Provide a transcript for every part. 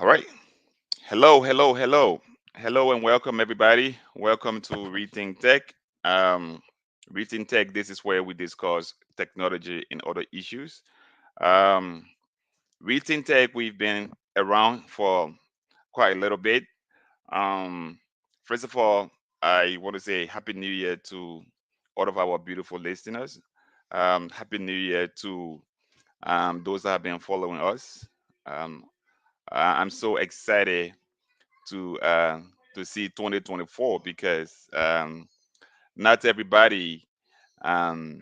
All right. Hello, hello, hello. Hello and welcome everybody. Welcome to ReThink Tech. Um, ReThink Tech, this is where we discuss technology and other issues. Um, ReThink Tech, we've been around for quite a little bit. Um, First of all, I want to say Happy New Year to all of our beautiful listeners. Happy New Year to those that have been following us. Um, I'm so excited to uh, to see 2024 because not everybody um,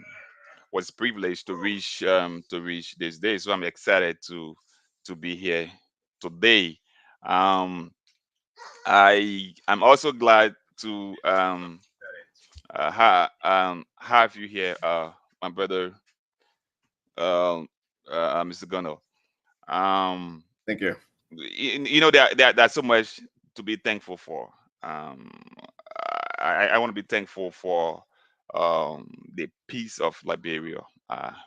was privileged to reach this day. So I'm excited to be here today. Um, I'm also glad to have you here, my brother, um, Mr. Gunnar. Um, Thank you. there's so much to be thankful for. Um, I want to be thankful for the peace of Liberia.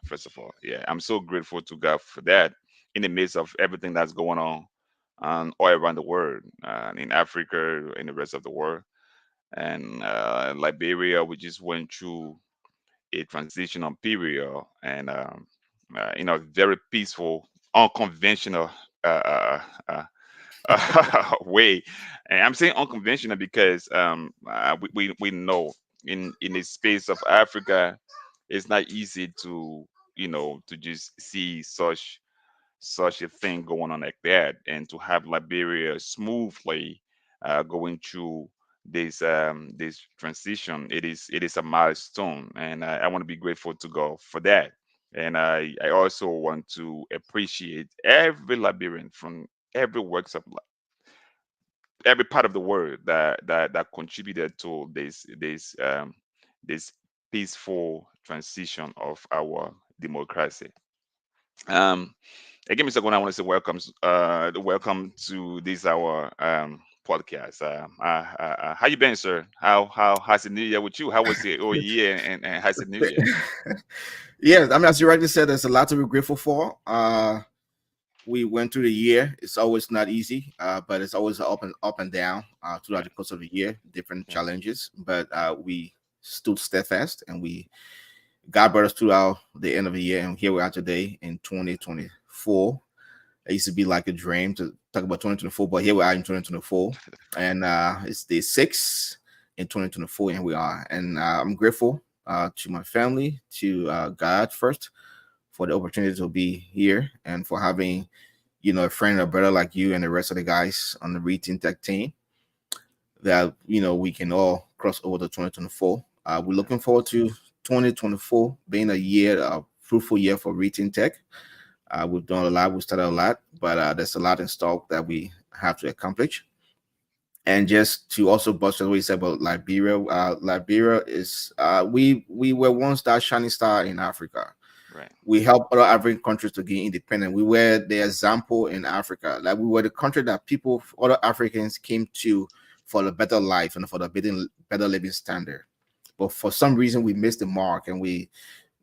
First of all, yeah, I'm so grateful to God for that. In the midst of everything that's going on all around the world, in Africa, in the rest of the world, and Liberia, we just went through a transitional period, and very peaceful, unconventional uh, uh, way. And I'm saying unconventional because we know in the space of Africa, it's not easy to just see such a thing going on like that, and to have Liberia smoothly going through this transition. It is a milestone, and I want to be grateful to God for that. And I also want to appreciate every Liberian from every works of every part of the world that contributed to this peaceful transition of our democracy. Um, Again, Mr. Gona, I want to say welcome to this our podcast. How you been, sir? How has the new year with you? How was the old year, and how's the new year? Yes, I mean, as you rightly said, there's a lot to be grateful for. We went through the year. It's always not easy, but it's always up and down throughout Yeah, the course of the year, different yeah, challenges. But we stood steadfast, and we God brought us throughout the end of the year, and here we are today in 2024. It used to be like a dream to talk about 2024, but here we are in 2024, and it's day 6 in 2024, and we are. And I'm grateful to my family, to God first, for the opportunity to be here, and for having a friend or brother like you and the rest of the guys on the ReThink Tech team that we can all cross over to 2024. We're yeah, looking forward to 2024 being a year, a fruitful year for ReThink Tech. We've done a lot, we started a lot, but there's a lot in stock that we have to accomplish. And just to also bust what you said about Liberia, Liberia is we were once that shining star in Africa. right, We helped other African countries to gain independent. We were the example in Africa. Like we were the country that other Africans came to for the better life and for the better living standard. But for some reason, we missed the mark, and we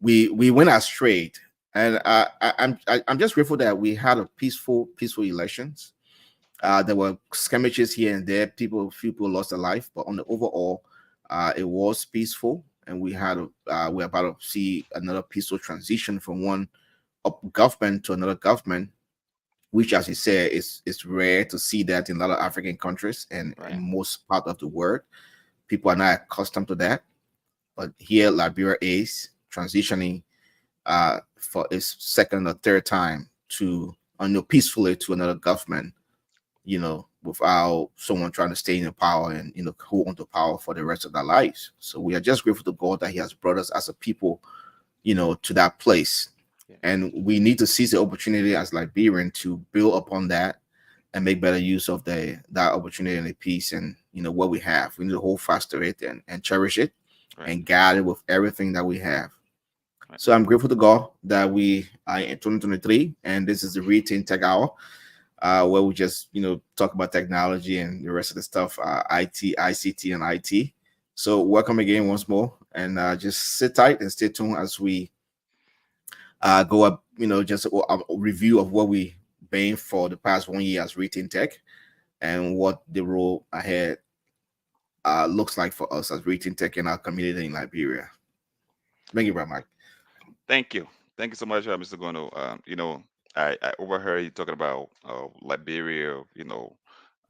went astray. And I'm just grateful that we had a peaceful elections. There were skirmishes here and there. Few people lost their life, but on the overall, it was peaceful, and we're about to see another peaceful transition from one government to another government, which, as you said, is rare to see that in a lot of African countries and in right, most part of the world. People are not accustomed to that, but here Liberia is transitioning for its second or third time to peacefully to another government, without someone trying to stay in the power and hold on to power for the rest of their lives. So we are just grateful to God that He has brought us as a people, to that place. yeah, And we need to seize the opportunity as Liberian to build upon that and make better use of that opportunity and the peace and what we have. We need to hold fast to it and cherish it right, and guide it with everything that we have. right. So I'm grateful to God that we are in 2023, and this is the ReThink Tech Hour, where we just talk about technology and the rest of the stuff, IT, ICT, and IT. So welcome again once more, and just sit tight and stay tuned as we go up. Just a review of what we been for the past 1 year as ReThink Tech, and what the role ahead looks like for us as ReThink Tech in our community in Liberia. Thank you very much. Thank you. Thank you so much, Mr. Gono. I overheard you talking about Liberia,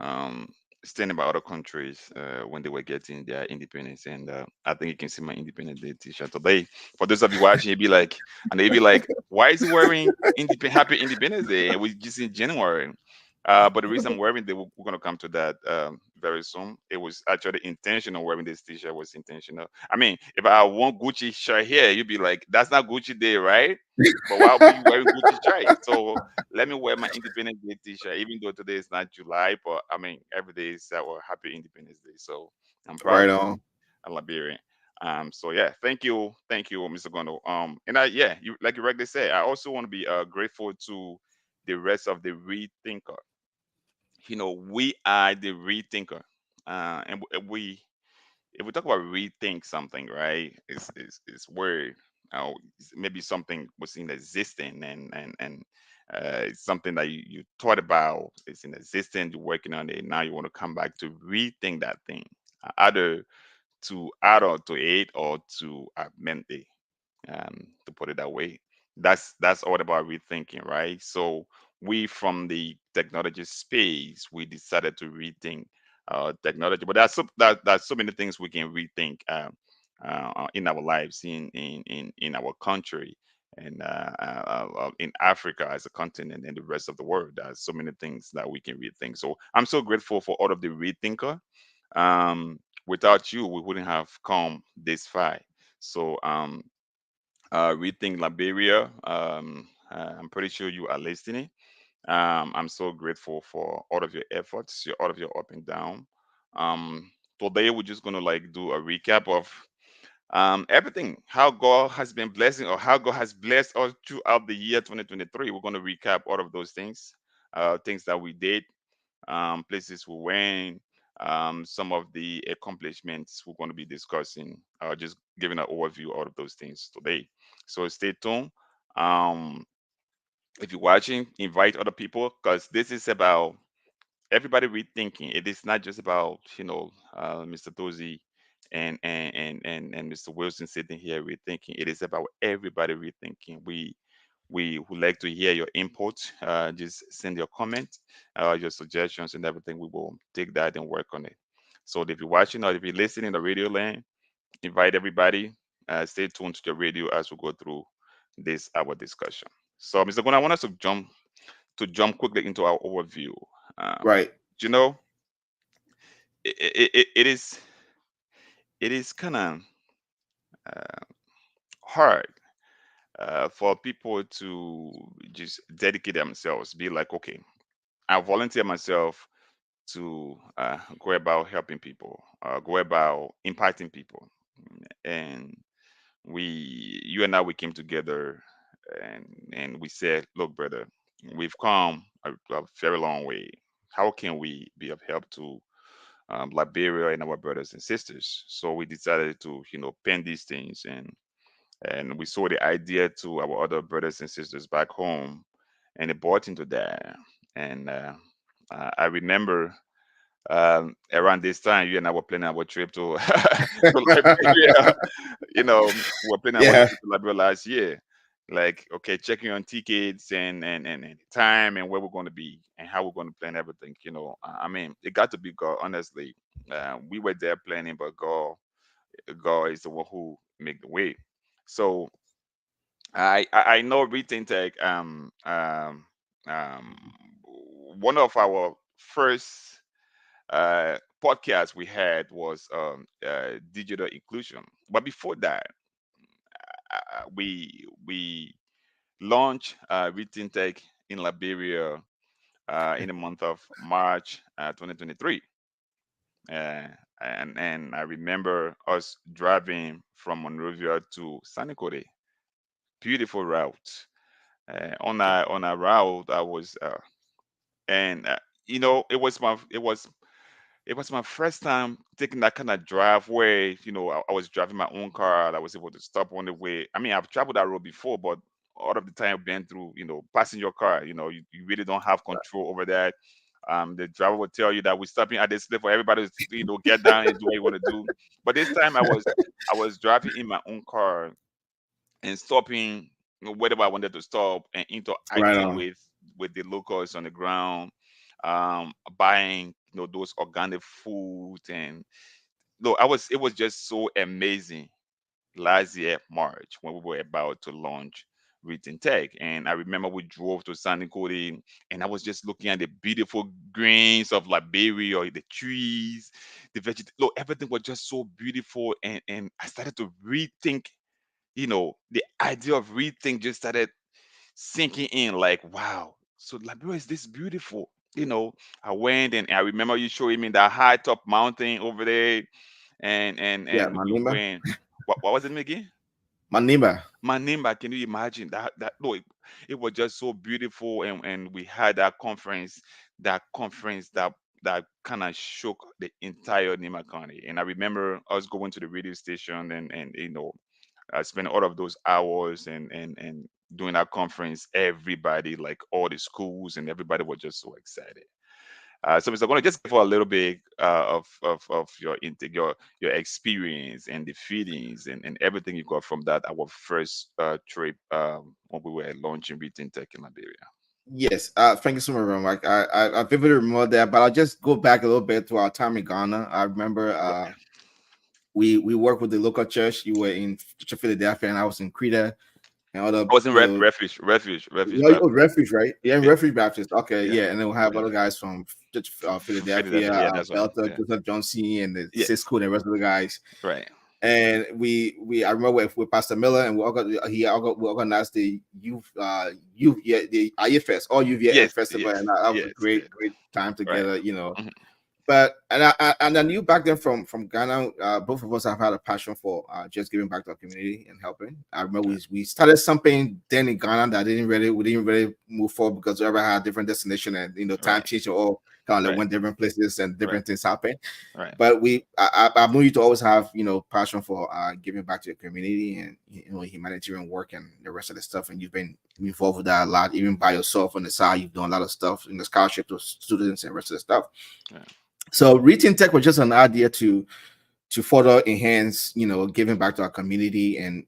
um, standing by other countries when they were getting their independence. And I think you can see my Independence Day t-shirt today. For those of you watching, they'd be like, why is he wearing Happy Independence Day? And we just in January. But the reason I'm wearing we're going to come to that very soon. It was actually intentional. Wearing this t-shirt was intentional. I mean, if I had one Gucci shirt here, you'd be like, that's not Gucci Day, right? But why would you wearing Gucci shirt? So let me wear my Independence Day t-shirt, even though today is not July, but I mean, every day is our Happy Independence Day. So I'm proud Right to on. be a Liberian. So yeah, thank you, Mr. Gondo. And you like you rightly said, I also want to be grateful to the rest of the rethinker. We are the rethinker, we if we talk about rethink something, right? It's where maybe something was in existing and it's something that you thought about. It's in existence. You're working on it. Now you want to come back to rethink that thing, either to add on to it or to amend it, to put it that way. That's all about rethinking, right? So we from the technology space, we decided to rethink technology, but there's so many things we can rethink in our lives, in our country, and in Africa as a continent and the rest of the world. There's so many things that we can rethink. So I'm so grateful for all of the rethinker. Without you, we wouldn't have come this far. So Rethink Liberia. I'm pretty sure you are listening. I'm so grateful for all of your efforts, all of your up and down. Today we're just gonna like do a recap of everything, how God has been blessing or how God has blessed us throughout the year 2023. We're gonna recap all of those things, things that we did, places we went, some of the accomplishments we're going to be discussing, just giving an overview of all of those things today. So stay tuned. Um, if you're watching, invite other people because this is about everybody rethinking. It is not just about Mr. Dozy and Mr. Wilson sitting here rethinking. It is about everybody rethinking. We would like to hear your input. Just send your comment, your suggestions, and everything. We will take that and work on it. So if you're watching or if you're listening in the radio land, invite everybody. Stay tuned to the radio as we go through this our discussion. So, Mr. Gun, I want us to jump quickly into our overview. Um, Right. you know, it is kind of uh, hard for people to just dedicate themselves, be like, okay, I volunteer myself to go about helping people, go about impacting people. And you and I, we came together and we said, look, brother, we've come a very long way. How can we be of help to Liberia and our brothers and sisters? So we decided to, pen these things and we saw the idea to our other brothers and sisters back home, and it bought into that. And I remember around this time, you and I were planning our trip to to Liberia. We were planning our Yeah. trip to Liberia last year. Like, okay, checking on tickets and time and where we're going to be and how we're going to plan everything. I mean, it got to be God. Honestly, we were there planning, but God is the one who make the way. So I know Rethink Tech. Um, one of our first podcast we had was digital inclusion. But before that, we launched Rethink Tech in Liberia in the month of March 2023. Uh, and I remember us driving from Monrovia to Sanikote. Beautiful route. On a route, I was and it was my first time taking that kind of drive where I was driving my own car. I was able to stop on the way. I mean, I've traveled that road before, but all of the time been through, passing your car, you really don't have control over that. The driver will tell you that we're stopping at this place for everybody to, get down and do what you want to do. But this time I was driving in my own car and stopping, wherever I wanted to stop, and Right interacting on. with the locals on the ground, buying, those organic food. And no, it was just so amazing last year March when we were about to launch ReThink Tech. And I remember we drove to San Cody, and I was just looking at the beautiful greens of Liberia, or the trees, the vegetation. Look, everything was just so beautiful. And I started to rethink, the idea of ReThink just started sinking in, like, wow, so Liberia is this beautiful. I went, and I remember you showing me that high top mountain over there, Yeah, and we Manimba. went. What was it again? Manimba. Manimba. Can you imagine that? No, it was just so beautiful. And we had that conference that kind of shook the entire Nima County. And I remember us going to the radio station, and I spent all of those hours, and doing that conference. Everybody, like all the schools and everybody, was just so excited. So, Mr. Gonna, just give a little bit of your intake, your experience, and the feelings, and everything you got from that our first trip, when we were launching Retail Tech in Liberia. Yes, thank you so much, Ron. Like I vividly remember that, but I'll just go back a little bit to our time in Ghana. I remember Right. we worked with the local church. You were in Philadelphia, and I was in Creta and other, I was in Refuge oh, Baptist. Refuge, right? Yeah, in Yeah, Refuge Baptist. Okay, yeah, yeah, and then we'll have yeah. other guys from Philadelphia, Philadelphia. Yeah, that's one. Delta, Yeah. Joseph Johnson, and the Yes. Cisco and the rest of the guys. Right. And I remember with Pastor Miller, and we organized the youth, yeah, the IFS, all youth year end Yes. festival, Yes. and that was a Yes. great Yes. time Right. together. Mhm. But and I knew back then from Ghana, both of us have had a passion for just giving back to our community and helping. I remember Right. we started something then in Ghana that we didn't really move forward because we ever had different destination, and time Right. changed, or all kind of like Right. went different places and Right. different things happen. Right. But I've known you to always have passion for giving back to the community and humanitarian work and the rest of the stuff, and you've been involved with that a lot, even by yourself on the side. You've done a lot of stuff in the scholarship to students and the rest of the stuff. Right. So Reaching Tech was just an idea to further enhance, giving back to our community and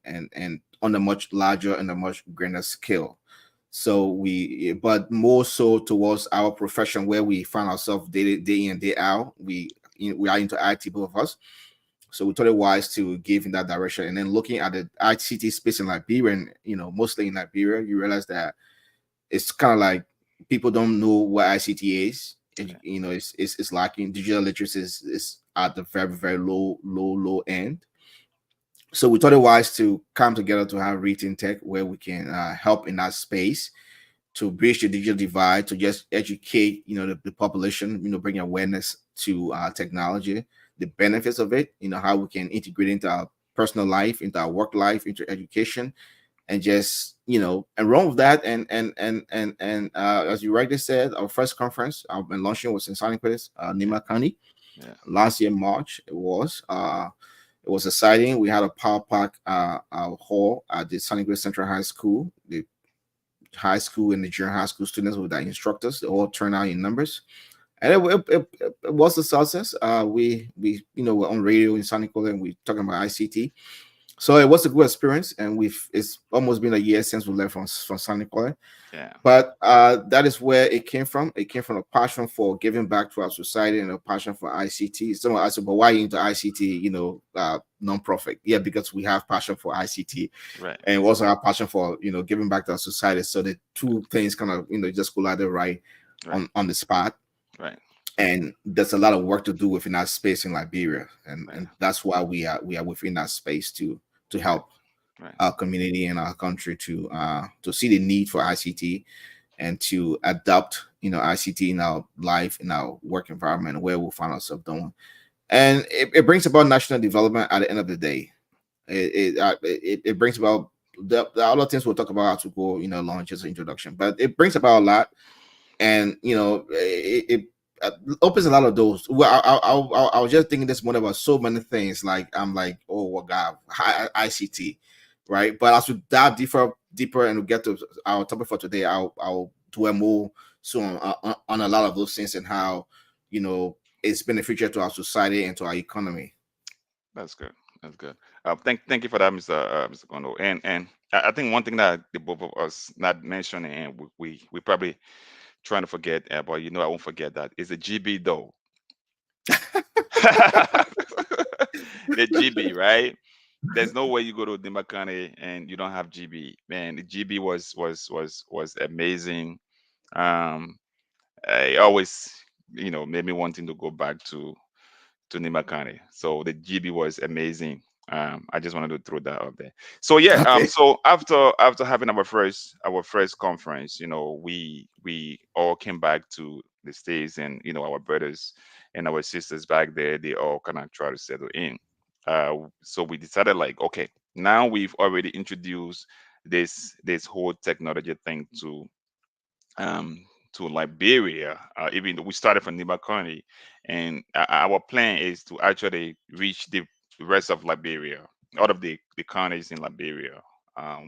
on a much larger and a much grander scale. So but more so towards our profession where we find ourselves day in, day out. We are into IT, both of us. So we thought it wise to give in that direction. And then looking at the ICT space in Liberia, and mostly in Liberia, you realize that it's kind of like people don't know what ICT is. And, Okay. it's lacking. Digital literacy is at the very, very low end. So we thought it wise to come together to have Reaching Tech, where we can help in that space to bridge the digital divide, to just educate, the population, bring awareness to technology, the benefits of it, how we can integrate into our personal life, into our work life, into education, and just and run with that. And as you rightly said, our first conference I've been launching was in Sunny Place, Yeah. Nima County, Yeah. last year March. It was exciting. We had a power pack hall at the Sunny Place Central High School. The high school and the junior high school students with the instructors, they all turned out in numbers, and it was a success. We were on radio in Sunny Place, and we talking about ICT. So it was a good experience, and it's almost been a year since we left from Sunny Place. Yeah. But that is where it came from. It came from a passion for giving back to our society and a passion for ICT. Someone asked, but why are you into ICT, non-profit? Yeah, because we have passion for ICT, Right. and we also have passion for, giving back to our society. So the two things kind of, just collided right Right. on the spot. Right. And there's a lot of work to do within that space in Liberia. And, Right. and that's why we are within that space to Right. help Right. our community and our country to see the need for ICT and to adopt ICT in our life, in our work environment where we find ourselves doing. And it brings about national development at the end of the day. It brings about the other things we'll talk about as we go, along, just an introduction, but it brings about a lot. And it opens a lot of doors. Well, I was just thinking this morning about so many things. Like I'm like, oh, well, God, ICT, right? But as we dive deeper and we get to our topic for today, I'll dwell more so on a lot of those things and how, it's beneficial to our society and to our economy. That's good. That's good. Thank you for that, Mr. Kondo. And I think one thing that the both of us not mentioning, and we probably trying to forget, but I won't forget that is the GB though. The GB, right? There's no way you go to Dimakane and you don't have GB. Man, the GB was amazing. Um, I always, made me wanting to go back to Nimakane. So the GB was amazing. I just wanted to throw that out there. So yeah, Okay. so after having our first conference, we all came back to the States, and our brothers and our sisters back there, they all kind of try to settle in. So we decided like, okay, now we've already introduced this whole technology thing um, to Liberia. Even though we started from Nibakani, and our plan is to actually reach the rest of Liberia, out of the counties in Liberia.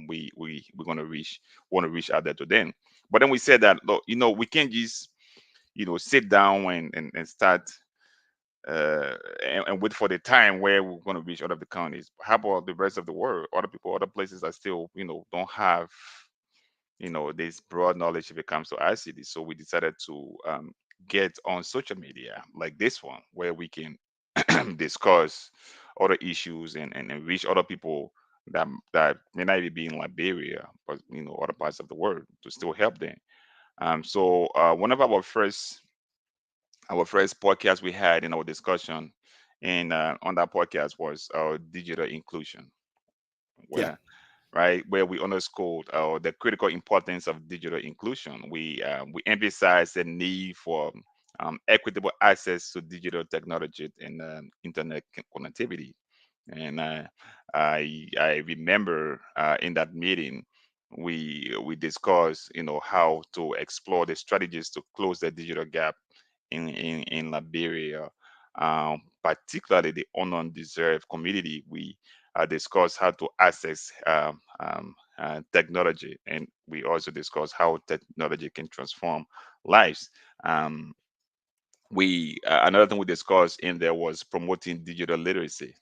We're gonna reach want to reach out there to them. But then we said that, look, we can't just sit down and start and wait for the time where we're going to reach other the counties. How about the rest of the world? Other people, other places that still don't have this broad knowledge if it comes to ICT. So we decided to get on social media like this one, where we can discuss other issues and reach other people that may not even be in Liberia, but other parts of the world, to still help them. So one of our first podcast we had in our discussion, and on that podcast was digital inclusion, Yeah. where we underscored the critical importance of digital inclusion. We emphasize the need for equitable access to digital technology and internet connectivity. And I remember in that meeting we discussed how to explore the strategies to close the digital gap in Liberia, particularly the undeserved community. We discuss how to access technology, and we also discuss how technology can transform lives. Um, we Another thing we discussed in there was promoting digital literacy.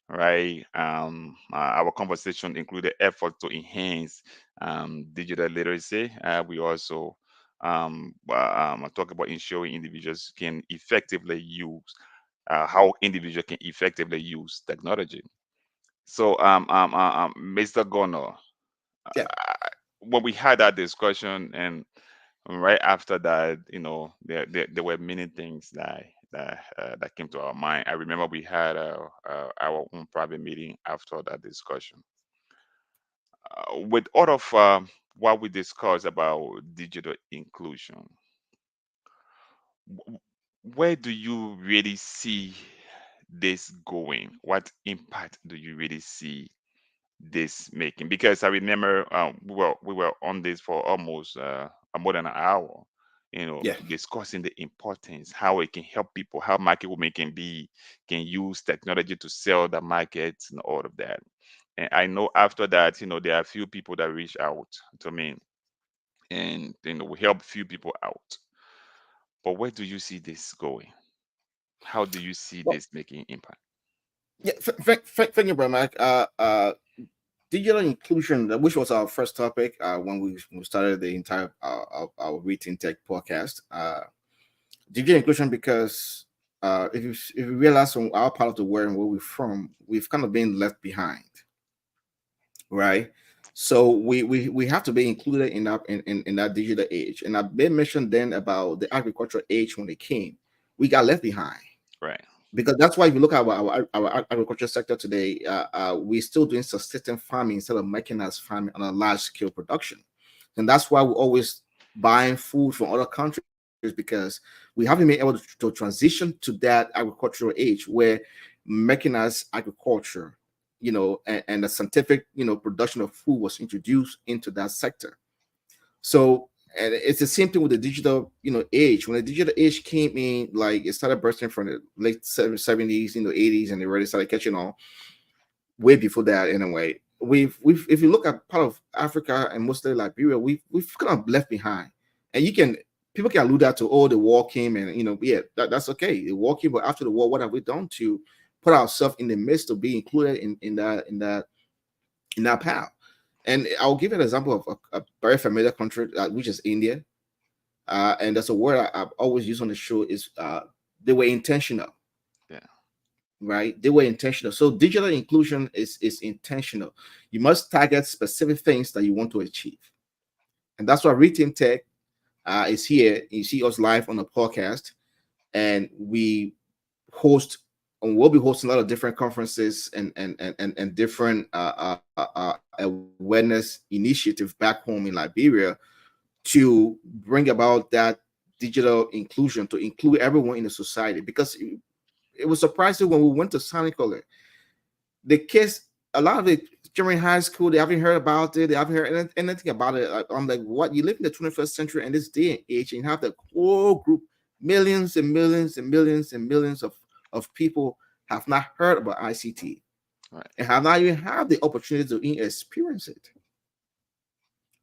Right. Our conversation included efforts to enhance digital literacy. We also talk about ensuring individuals can effectively use how individuals can effectively use technology. So, Mr. Gono, Yeah. when we had that discussion, and right after that, there were many things that came to our mind. I remember we had our own private meeting after that discussion. With all of what we discussed about digital inclusion, w- where do you really see this going? What impact do you really see this making? Because I remember we were on this for almost more than an hour, Yeah. discussing the importance, how it can help people, how market women can use technology to sell the markets and all of that. And I know after that, there are a few people that reach out to me, and we help few people out. But where do you see this going? How do you see Well, this making impact? yeah. Thank you, Brother Mike. Digital inclusion, which was our first topic when we started the entire our ReThink Tech podcast. Digital inclusion, because if you realize from our part of the world and where we're from, we've kind of been left behind, right? So we have to be included in that digital age. And I've been mentioned then about the agricultural age when it came, we got left behind, Right. because that's why if you look at our agriculture sector today, we're still doing subsistence farming instead of mechanized farming on a large scale production. And that's why we're always buying food from other countries, because we haven't been able to transition to that agricultural age where mechanized agriculture, and the scientific, production of food was introduced into that sector. So, and it's the same thing with the digital, age. When the digital age came in, like it started bursting from the late 70s, 80s, and it really started catching on way before that anyway. we've if you look at part of Africa and mostly Liberia, we've kind of left behind. And you can people can allude that to, oh, the war came, and yeah, that's okay, the war came, but after the war, what have we done to put ourselves in the midst of being included in that path? And I'll give you an example of a very familiar country, which is India. And that's a word I've always used on the show, is they were intentional, Yeah. right? They were intentional. So digital inclusion is intentional. You must target specific things that you want to achieve, and that's why ReThink Tech is here. You see us live on the podcast, and we host and we'll be hosting a lot of different conferences and different awareness initiative back home in Liberia to bring about that digital inclusion, to include everyone in the society. Because it was surprising when we went to Sonic, the kids, a lot of it during high school, they haven't heard about it. They haven't heard anything about it. I'm like, what? You live in the 21st century and this day and age, and you have the whole group, millions and millions and millions and millions of people have not heard about ICT Right. and have not even had the opportunity to even experience it.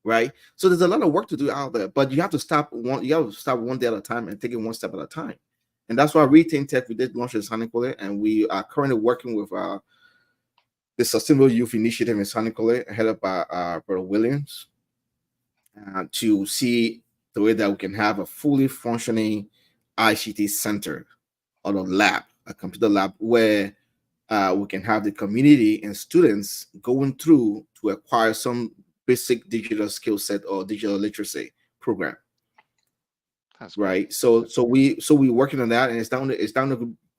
Right. So there's a lot of work to do out there, but you have to stop one. You have to start one day at a time and take it one step at a time. And that's why ReThink Tech, we did launch in Sonic, and we are currently working with the Sustainable Youth Initiative in San Nicolas, headed by Brother Williams, to see the way that we can have a fully functioning ICT center or a lab, a computer lab, where we can have the community and students going through to acquire some basic digital skill set or digital literacy program, That's great. right? So we working on that, and it's down to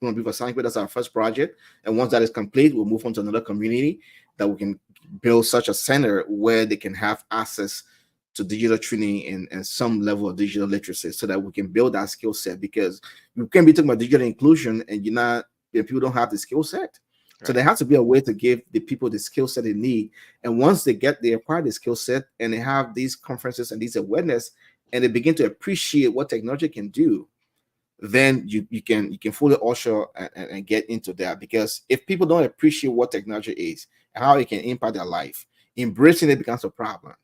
going to be for Sonic. That's our first project, and once that is complete, we'll move on to another community that we can build such a center where they can have access to digital training and some level of digital literacy, so that we can build that skill set. Because you can't be talking about digital inclusion and you're not, if people don't have the skill set. So Right. there has to be a way to give the people the skill set they need. And once they acquire the skill set and they have these conferences and these awareness, and they begin to appreciate what technology can do, then you can fully usher and get into that. Because if people don't appreciate what technology is and how it can impact their life, embracing it becomes a problem.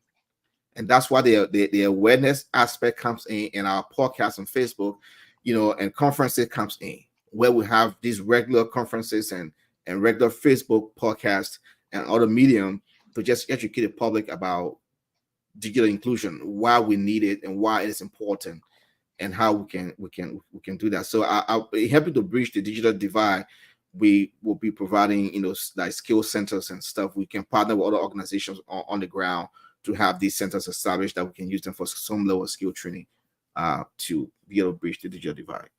And that's why the awareness aspect comes in our podcast on Facebook, and conferences comes in, where we have these regular conferences and regular Facebook podcasts and other medium to just educate the public about digital inclusion, why we need it and why it is important, and how we can do that. So I happy to bridge the digital divide. We will be providing, like skill centers and stuff. We can partner with other organizations on the ground to have these centers established that we can use them for some level of skill training, to be able to bridge the digital divide.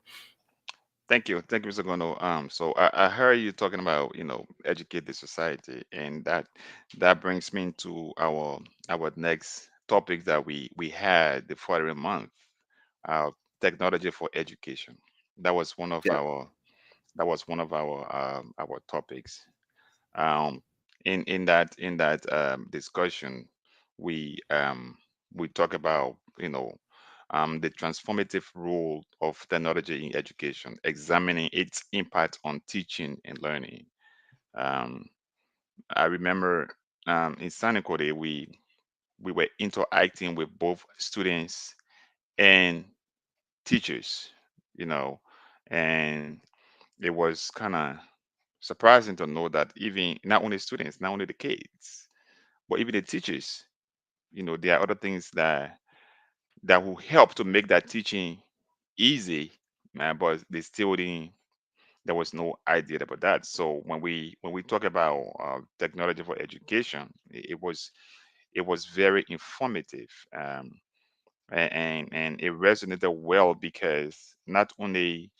Thank you, Mr. Gono. So I heard you talking about, educate the society, and that brings me to our next topic that we had the following month, uh, technology for education. That was one of Yeah, our that was one of our topics. Um, in that discussion, we um, we talk about, the transformative role of technology in education, examining its impact on teaching and learning. Um, I remember, in Sanikode, we were interacting with both students and teachers, you know, and it was kind of surprising to know that even not only students, not only the kids, but even the teachers, there are other things that will help to make that teaching easy, but they still didn't. There was no idea about that. So when we talk about technology for education, it was very informative, and it resonated well because not only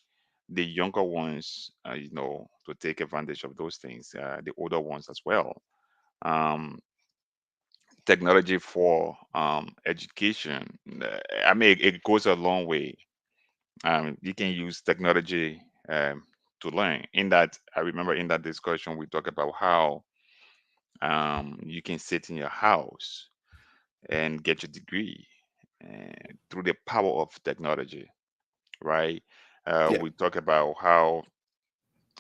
the younger ones, to take advantage of those things, the older ones as well. Um, Technology for education, I mean, it goes a long way. You can use technology to learn. In that, I remember in that discussion, we talk about how you can sit in your house and get your degree through the power of technology, right? yeah, We talk about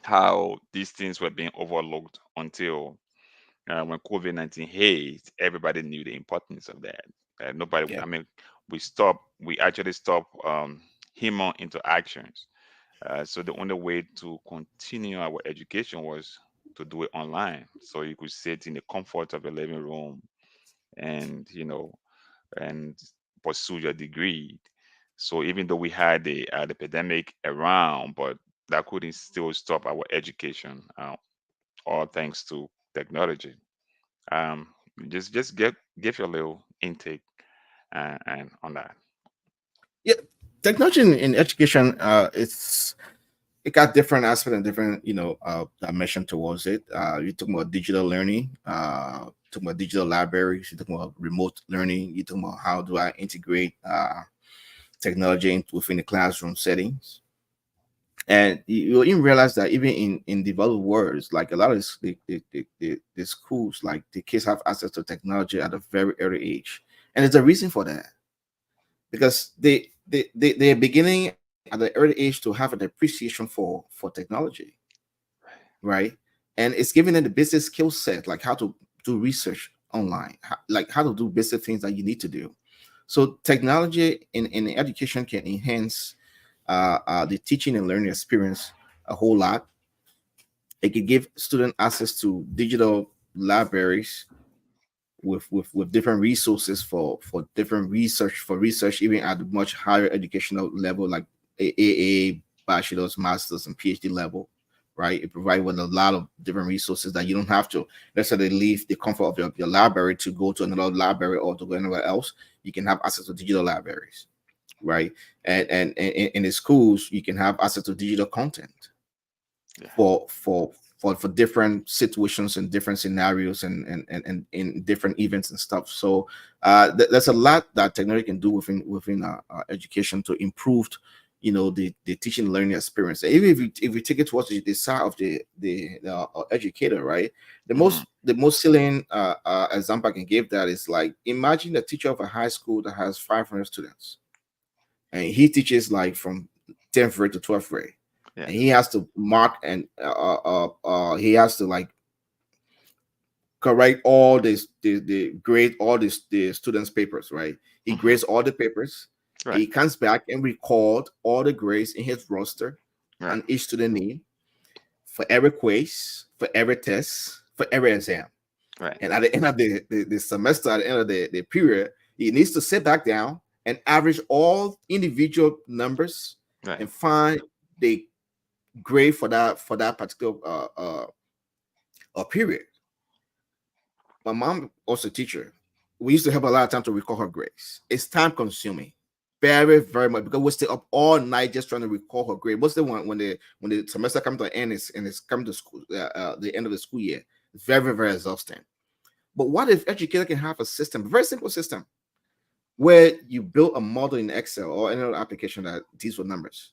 how these things were being overlooked until When COVID-19 hit, everybody knew the importance of that. Nobody, Yeah. I mean, we actually stopped human interactions. So the only way to continue our education was to do it online. So you could sit in the comfort of your living room and, and pursue your degree. So even though we had the pandemic around, but that couldn't still stop our education, all thanks to technology. Um, just give your little intake and on that. Yeah, technology in education, it got different aspect and different dimension towards it. You talk about digital learning, talk about digital libraries, you talk about remote learning, you talk about how do I integrate technology within the classroom settings. And you even realize that even in developed worlds, like a lot of the schools, like the kids have access to technology at a very early age, and there's a reason for that, because they're beginning at the early age to have an appreciation for technology, right? And it's giving them the basic skill set, like how to do research online, like how to do basic things that you need to do. So technology in education can enhance the teaching and learning experience a whole lot. It can give student access to digital libraries with different resources for different research, for research even at a much higher educational level, like AA, bachelor's, master's, and PhD level, right? It provides with a lot of different resources that you don't have to necessarily leave the comfort of your library to go to another library or to go anywhere else. You can have access to digital libraries, right? And in the schools, you can have access to digital content Yeah. for different situations and different scenarios and in different events and stuff. So there's a lot that technology can do within education to improve the teaching and learning experience. Even if you take it towards the side of the educator, right? the Hmm. most the most salient example I can give that is, like, imagine a teacher of a high school that has 500 students, and he teaches like from 10th grade to 12th grade, Yeah. and he has to mark and he has to like correct all this the grade all this the students papers, right? He Hmm. grades all the papers, and Right. he comes back and record all the grades in his roster Right. on each student name, for every quiz, for every test, for every exam. Right. And at the end of the semester, at the end of the period, he needs to sit back down and average all individual numbers Right. and find the grade for that particular period. My mom also a teacher. We used to have a lot of time to record her grades. It's time consuming, very very much, because we're still up all night just trying to record her grade. What's the one when the semester comes to an end, and it's coming to school the end of the school year? It's very very exhausting. But what if educator can have a system, a very simple system, where you build a model in Excel or any other application that deals with numbers?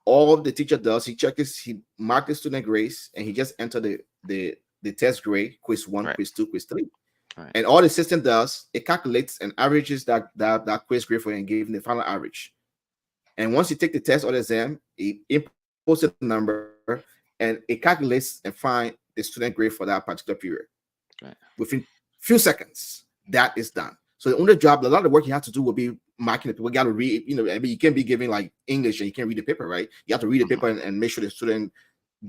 All the teacher does, he mark the student grades, and he just enter the test grade, quiz one, Right. quiz two, quiz three. Right. And all the system does, it calculates and averages that quiz grade for you and gives the final average. And once you take the test or the exam, it inputs a number, and it calculates and find the student grade for that particular period Right. within few seconds. That is done. So the only job, a lot of the work you have to do will be marking the people. You got to read, I mean, you can't be giving like English and you can't read the paper, right? You have to read the Hmm. paper and make sure the student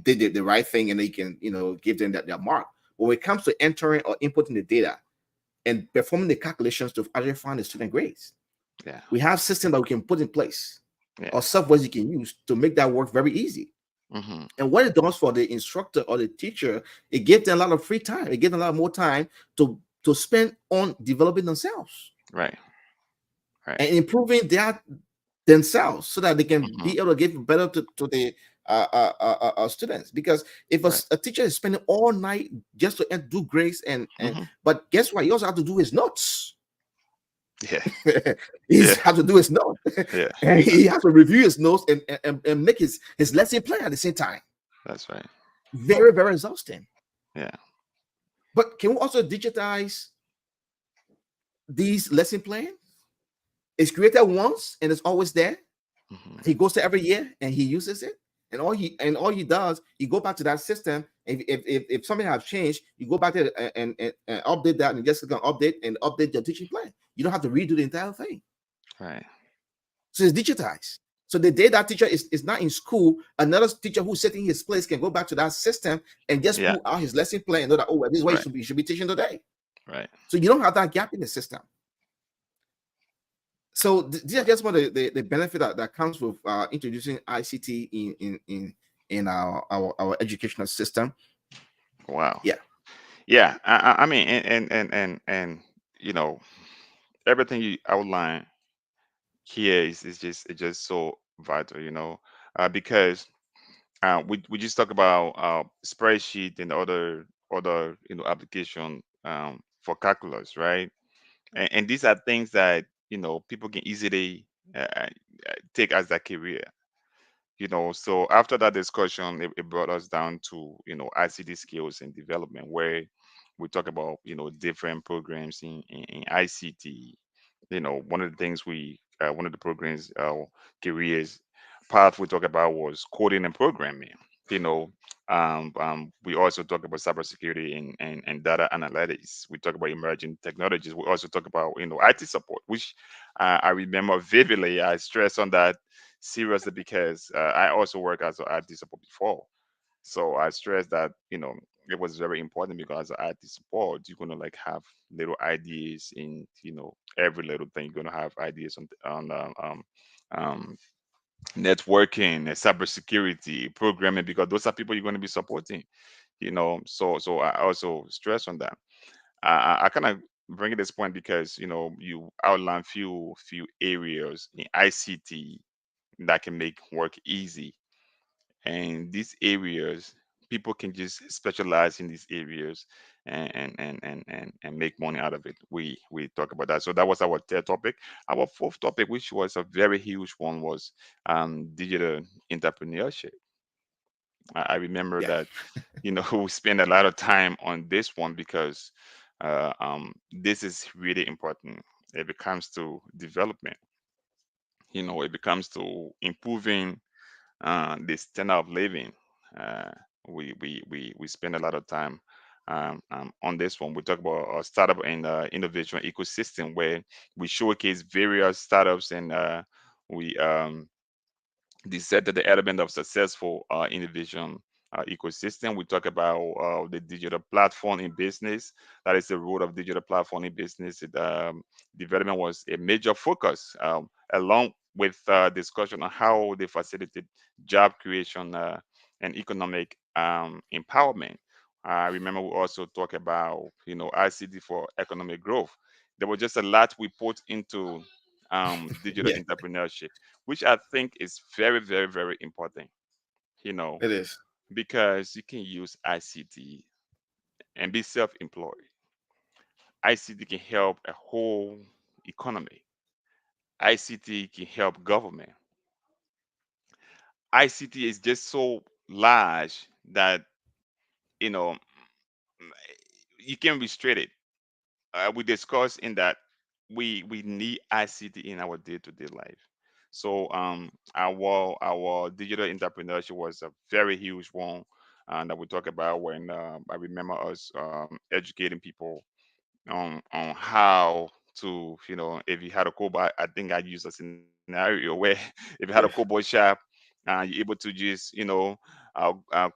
did the right thing, and they can, give them that mark. But when it comes to entering or inputting the data and performing the calculations to actually find the student grades, Yeah. we have systems that we can put in place Yeah. or softwares you can use to make that work very easy. Hmm. And what it does for the instructor or the teacher, it gives them a lot of free time. It gives them a lot more time to spend on developing themselves Right. Right. and improving themselves, so that they can Hmm. be able to give better to the students. Because if Right. a teacher is spending all night just to do grades, and Hmm. but guess what? He also have to do his notes. Yeah. He Yeah. has to do his notes, Yeah. and he has to review his notes and make his lesson plan at the same time. That's right. Very very exhausting. Yeah. But can we also digitize these lesson plans? It's created once and it's always there. Hmm. He goes to every year and he uses it, And all he does, you go back to that system. If something has changed, you go back there and update that, and just click on update your teaching plan. You don't have to redo the entire thing. Right. So it's digitized. So the day that teacher is not in school, another teacher who's sitting in his place can go back to that system and just Yeah. pull out his lesson plan and know that, oh, well, this is what Right. you should be teaching today. Right. So you don't have that gap in the system. So these are just one of the benefit that comes with introducing ICT in our educational system. Wow. Yeah, Yeah. I mean, and you know, everything you outline here is just so vital. Because we just talk about spreadsheet and other application for calculus, right? And these are things that people can easily take as their career. So after that discussion, it brought us down to ICT skills and development, where we talk about different programs in ICT. One of the things one of the programs careers path we talked about was coding and programming. you know we also talk about cybersecurity and data analytics. We talk about emerging technologies. We also talk about IT support, which I remember vividly. I stress on that seriously because I also work as an IT support before. So I stress that it was very important, because as IT support, you're gonna like have little ideas in every little thing. You're gonna have ideas on networking, cybersecurity, programming, because those are people you're going to be supporting. So I also stress on that. I kind of bring it this point because you outline few areas in ICT that can make work easy, and these areas, people can just specialize in these areas and make money out of it. We talk about that. So that was our third topic. Our fourth topic, which was a very huge one, was digital entrepreneurship. I remember yeah, that we spend a lot of time on this one because this is really important if it comes to development. It becomes to improving the standard of living. Uh, we spend a lot of time on this one. We talk about a startup and innovation ecosystem, where we showcase various startups, and we dissect the element of successful innovation ecosystem. We talk about the digital platform in business. That is the role of digital platform in business. Development was a major focus, along with discussion on how they facilitate job creation and economic empowerment. I remember we also talk about ICT for economic growth. There was just a lot we put into digital yeah. entrepreneurship, which I think is very, very, very important, you know, It is. because you can use ICT and be self employed. ICT can help a whole economy. ICT can help government. ICT is just so large that, you know, you can restrict it. We discussed in that we need ICT in our day-to-day life. So our digital entrepreneurship was a very huge one that we talk about when I remember us educating people on how to, if you had a Kobo. I think I used a scenario where if you had a Kobo Yeah, shop, you're able to just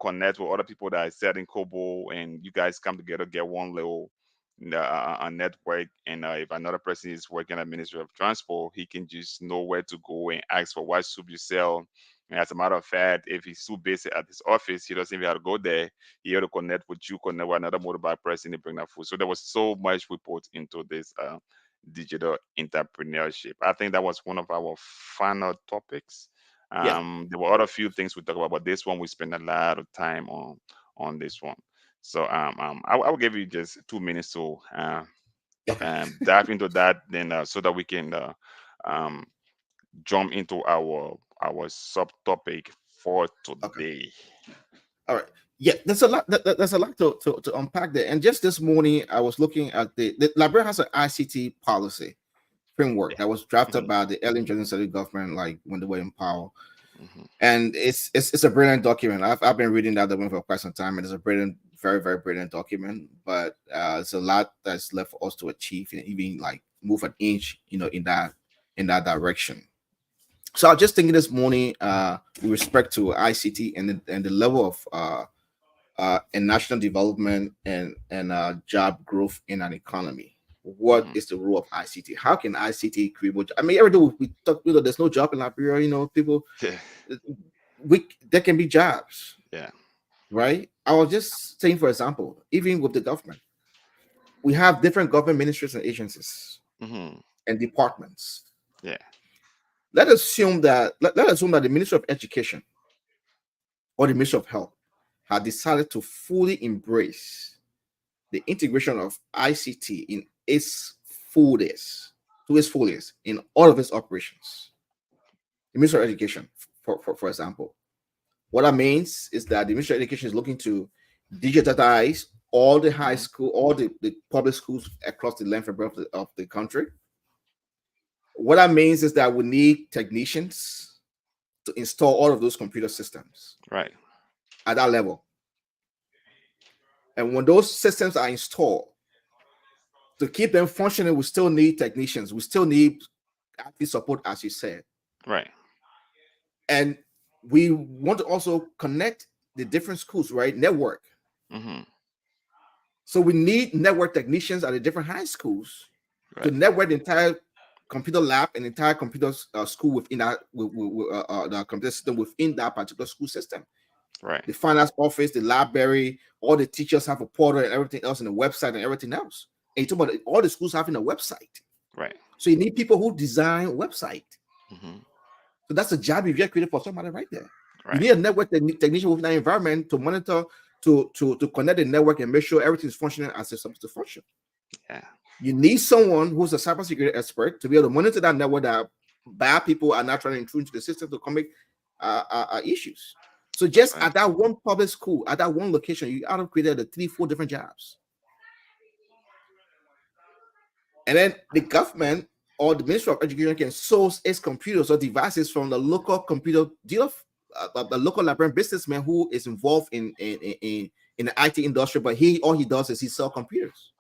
connect with other people that are selling Kobo, and you guys come together, get one little a network. And if another person is working at Ministry of Transport, he can just know where to go and ask for what soup you sell. And as a matter of fact, if he's too busy at his office, he doesn't even have to go there. He had to connect with you, connect with another motorbike person, and bring that food. So there was so much we put into this digital entrepreneurship. I think that was one of our final topics. yeah. There were other few things we talk about, but this one we spend a lot of time on this one. So I will give you just 2 minutes to dive into that, then so that we can um, jump into our subtopic for Okay. today. All right. Yeah, there's a lot. There's a lot to unpack there. And just this morning, I was looking at the Liberia has an ICT policy framework Yeah. that was drafted Hmm. by the Ellen Johnson State government, like when they were in power. Hmm. And it's a brilliant document. I've been reading that document for quite some time, and it's a brilliant, very very brilliant document. But it's a lot that's left for us to achieve, and even like move an inch, in that direction. So I was just thinking this morning, with respect to ICT and the level of and national development and job growth in an economy. What Hmm. is the role of ICT? How can ICT create more? I mean, every day we talk. There's no job in Liberia. People, Yeah. we there can be jobs, Yeah. right? I was just saying, for example, even with the government, we have different government ministries and agencies Hmm. and departments. Yeah. Let us assume that the Ministry of Education or the Ministry of Health had decided to fully embrace the integration of ICT in its fullness, to its fullest in all of its operations. The Ministry of Education, for example, what that means is that the Ministry of Education is looking to digitize all the high Hmm. school, all the public schools across the length and breadth of the country. What that means is that we need technicians to install all of those computer systems Right. at that level. And when those systems are installed, to keep them functioning, we still need technicians. We still need IT support, as you said. Right. And we want to also connect the different schools, right? Network. Hmm. So we need network technicians at the different high schools to Right. network the entire computer lab and entire computer school within that the computer system within that particular school system. Right. The finance office, the library, all the teachers have a portal and everything else, and the website and everything else. And you talk about all the schools having a website. Right. So you need people who design website. Hmm. So that's a job you get created for somebody right there. You Right. need a network technician within that environment to monitor, to connect the network and make sure everything is functioning as it's supposed to function. Yeah. You need someone who's a cybersecurity expert to be able to monitor that network that bad people are not trying to intrude into the system to commit issues. So just Right. at that one public school, at that one location, you out of created the 3, 4 different jobs. And then the government or the Ministry of Education can source its computers or devices from the local computer dealer, the local librarian businessman who is involved in the IT industry, but all he does is he sell computers.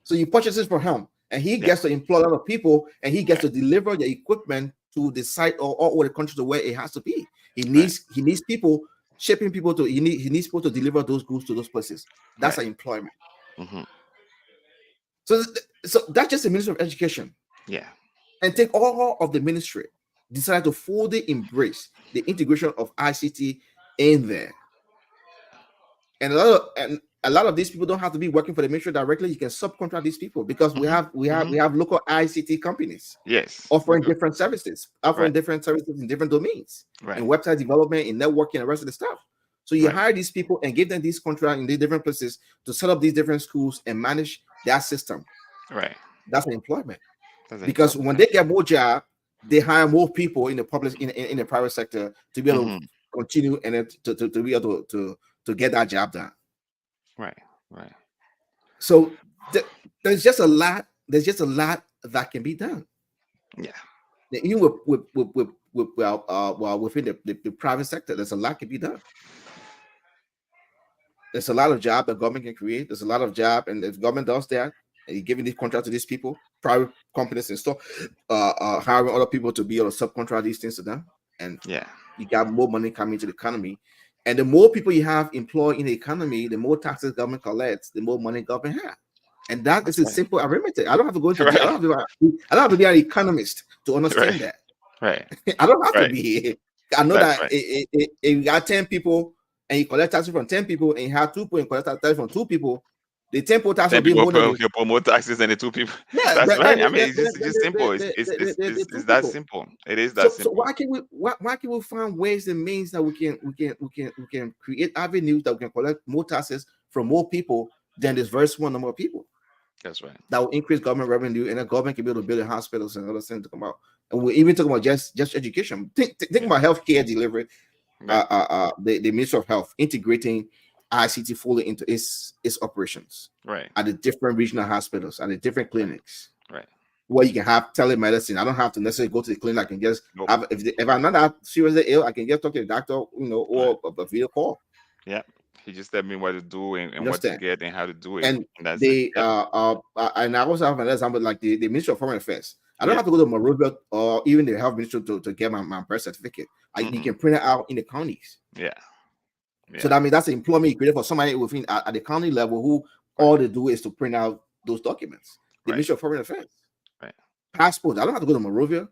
So you purchase it from him, and he Yeah. gets to employ a lot of people, and he gets Right. to deliver the equipment to the site or all over the country to where it has to be. Right. He needs people shipping people to he needs people to deliver those goods to those places. That's Right. an employment. Hmm. So that's just the Ministry of Education. Yeah. And take all of the ministry, decide to fully embrace the integration of ICT in there. And a lot of these people don't have to be working for the ministry directly. You can subcontract these people because we Hmm. have we have Hmm. we have local ICT companies Yes, we offering do. different services, Right. in different domains, in Right. website development, in networking, and the rest of the stuff. So you Right. hire these people and give them these contracts in these different places to set up these different schools and manage that system. Right. That's an employment. That's the Because employment. when they get more job, they hire more people in the public in the private sector to be able to Hmm. continue and then to be able to get that job done. Right. Right. So there's just a lot. There's just a lot that can be done. Yeah. Even within the private sector, there's a lot can be done. There's a lot of job the government can create. There's a lot of job, and if government does that, and you're giving these contracts to these people, private companies and stuff, hiring other people to be able to subcontract these things to them, and Yeah. you got more money coming into the economy. And the more people you have employed in the economy, the more taxes government collects, the more money government has. And that is That's a right. simple arithmetic. I don't have to go into I Right. don't have to be an economist to Right. understand that. Right. I don't have to Right. be. I know That's that right. if you got 10 people and you collect taxes from 10 people and you have 2 people and collect taxes from 2 people, the 10 people tax will Ten be people more than pay the okay, pay more taxes than the two people. yeah, That's right. I mean, it's just simple. the It's two that people. simple. It is that So simple. why can we find ways and means that we can create avenues that we can collect more taxes from more people than this very small number of people That's right. that will increase government revenue and the government can be able to build hospitals and other things to come out. And we're even talking about just education. Think Yeah. about healthcare delivery. Right. The Ministry of Health integrating ICT fully into its operations Right. at the different regional hospitals, at the different Right. clinics. Right. where you can have telemedicine. I don't have to necessarily go to the clinic. I can just Nope. have, if I'm not that seriously ill, I can just talk to the doctor, Right. or a video call. Yeah. He just tell me what to do and what to Understand? get and how to do it, And and that's it. they Yep. and I also have another example, like the Ministry of Foreign Affairs. I don't Yeah. have to go to Monrovia or even the health ministry to get my birth certificate. You Hmm. can print it out in the counties. Yeah. So Yeah. that means that's the employment created for somebody within at the county level who Right. all they do is to print out those documents. The Right. Ministry of Foreign Affairs. Right. Passports. I don't have to go to Monrovia.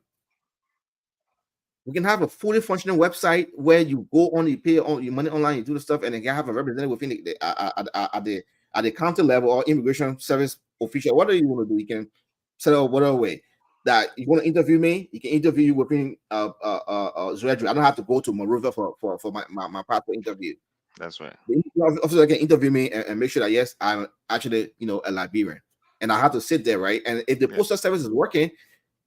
We can have a fully functioning website where you go on, you pay on your money online, you do the stuff, and then you have a representative within at the county level or immigration service official. Whatever you want to do, you can set up whatever way that you want to interview me. You can interview you within Zurich. I don't have to go to Monrovia for my passport interview. That's right. The officer can interview me and make sure that yes, I'm actually a Liberian, and I have to sit there, right. And if the Yeah. postal service is working,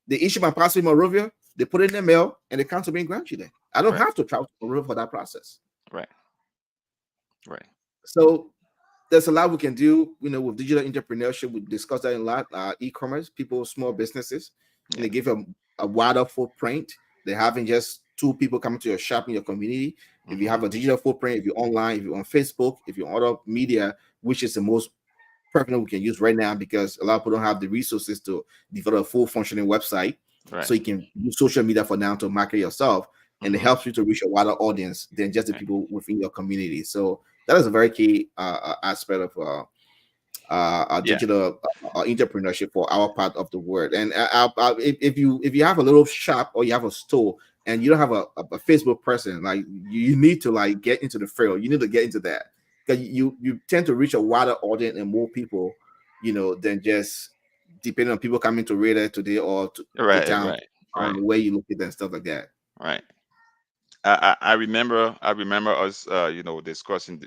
they issue my passport in Monrovia, they put it in the mail, and they come to me and grant you there. I don't Right. have to travel to Monrovia for that process. Right. Right. So there's a lot we can do, with digital entrepreneurship. We discussed that a lot. E-commerce, people, small businesses, and Yeah. they give a wider footprint. They having just two people coming to your shop in your community. If you Hmm. have a digital footprint, if you're online, if you're on Facebook, if you're on other media, which is the most prevalent we can use right now, because a lot of people don't have the resources to develop a full functioning website. Right. So you can use social media for now to market yourself, and it Hmm. helps you to reach a wider audience than just the Right. people within your community. So that is a very key aspect of Yeah. digital entrepreneurship for our part of the world. And if you have a little shop or you have a store and you don't have a Facebook person, like you need to like get into the field. You need to get into that because you tend to reach a wider audience and more people, than just depending on people coming to Radar today or to the Right. town Right. Right. where you look at and stuff like that. Right. I remember. I remember us, discussing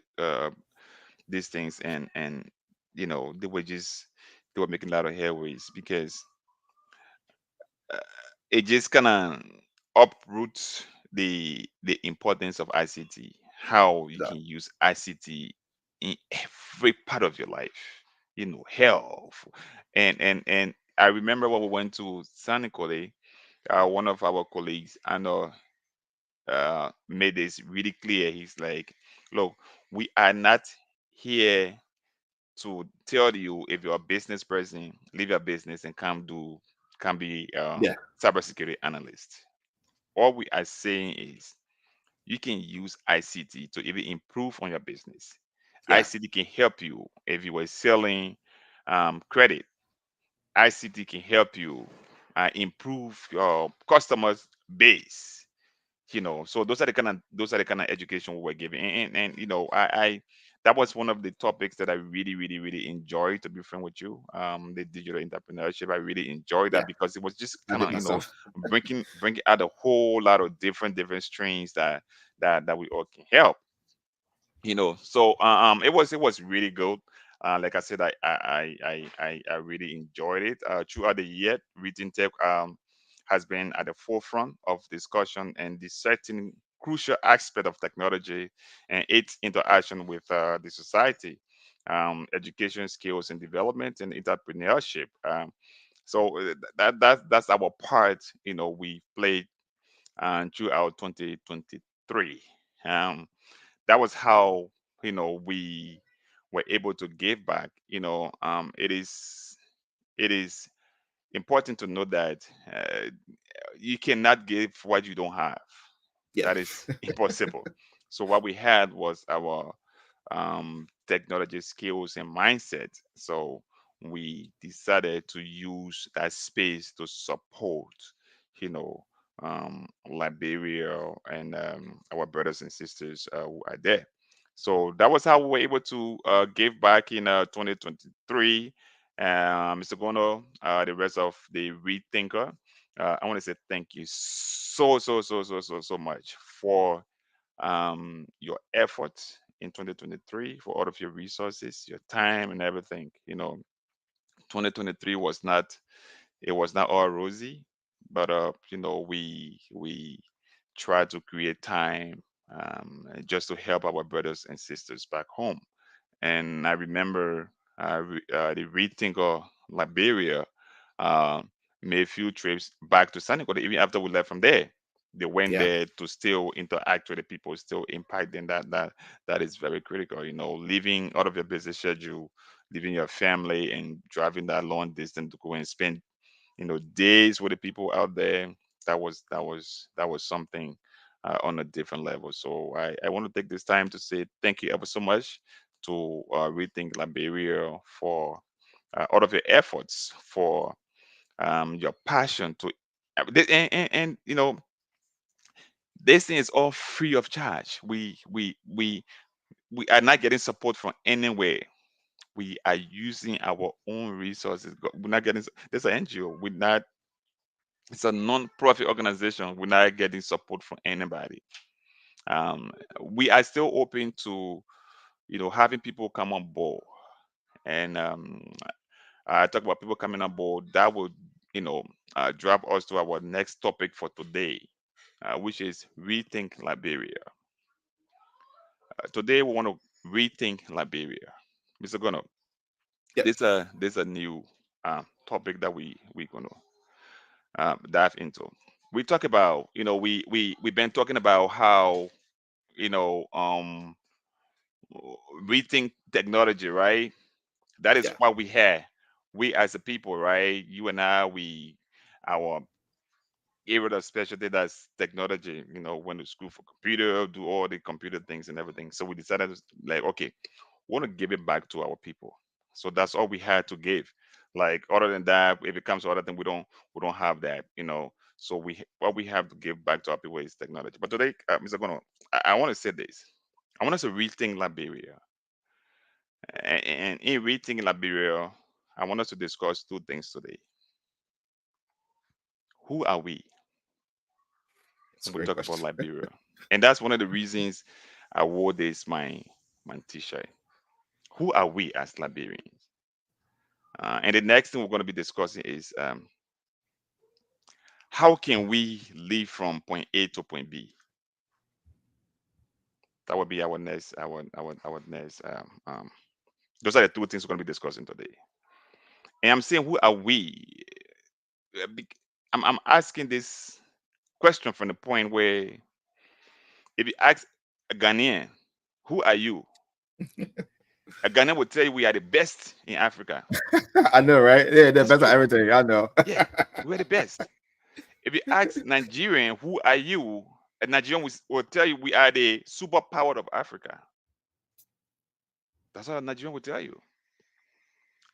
these things, and they were just they were making a lot of headways because uh, it just kind of uproots the importance of ICT, how you So, can use ICT in every part of your life, health, and I remember when we went to San Nicole, one of our colleagues, I know, made this really clear. He's like, look, we are not here to tell you if you're a business person, leave your business and come be yeah, cybersecurity analyst. All we are saying is you can use ICT to even improve on your business. yeah, ICT can help you if you were selling credit. ICT can help you improve your customers base. So those are the kind of education we were giving, and I that was one of the topics that I really really really enjoyed, to be frank with you. The digital entrepreneurship, I really enjoyed yeah. that because it was just I kind did of myself. bringing out a whole lot of different streams that we all can help. So it was really good. Like I said, I really enjoyed it. Throughout the year, ReThink has been at the forefront of discussion and the certain crucial aspect of technology and its interaction with the society, education, skills and development, and entrepreneurship. So that's our part. We played throughout 2023. Um, that was how we were able to give back. It is important to know that you cannot give what you don't have. Yeah, That is impossible. So what we had was our technology skills and mindset. So we decided to use that space to support, you know, Liberia and our brothers and sisters who are there. So that was how we were able to give back in 2023. Mr. Gono, the rest of the Rethinker, I want to say thank you so much for your efforts in 2023, for all of your resources, your time, and everything. 2023 was not all rosy, but we tried to create time just to help our brothers and sisters back home. And I remember the Rethink of Liberia. Uh, made a few trips back to Senegal. Even after we left from there, they went Yeah. there to still interact with the people, still impact them. That is very critical. Leaving out of your busy schedule, leaving your family, and driving that long distance to go and spend days with the people out there. That was something on a different level. So I want to take this time to say thank you ever so much to Rethink Liberia for all of your efforts, for your passion to and this thing is all free of charge. We are not getting support from anywhere. We are using our own resources. We're not getting there's an NGO. We're not It's a non-profit organization. We're not getting support from anybody. Um, we are still open to having people come on board. And I talk about people coming on board. That would you know drop us to our next topic for today, which is rethink Liberia. Today we want to rethink Liberia. Mr. Gono, Yeah. this a new topic that we're gonna dive into. We talk about we've been talking about how you know um rethink technology, right? That is Yeah. what we have. We as a people, right? You and I, our area of specialty, that's technology. Went to school for computer, do all the computer things and everything. So we decided like, okay, we want to give it back to our people. So that's all we had to give. Like other than that, if it comes to other thing, we don't have that. So what we have to give back to our people is technology. But today, Mr. Gono, I want to say this. I want us to rethink Liberia. And in rethinking Liberia, I want us to discuss two things today. Who are we It's a when we great talk about question. Liberia? And that's one of the reasons I wore this my t-shirt. Who are we as Liberians? And the next thing we're going to be discussing is how can we live from point A to point B? That would be our next. Those are the two things we're going to be discussing today. And I'm saying, who are we? I'm asking this question from the point where if you ask a Ghanaian, who are you? A Ghanaian will tell you we are the best in Africa. I know, right? Yeah, the That's best at true. everything. I know. Yeah, we're the best. If you ask Nigerian, who are you? A Nigerian will tell you we are the superpower of Africa. That's what a Nigerian will tell you.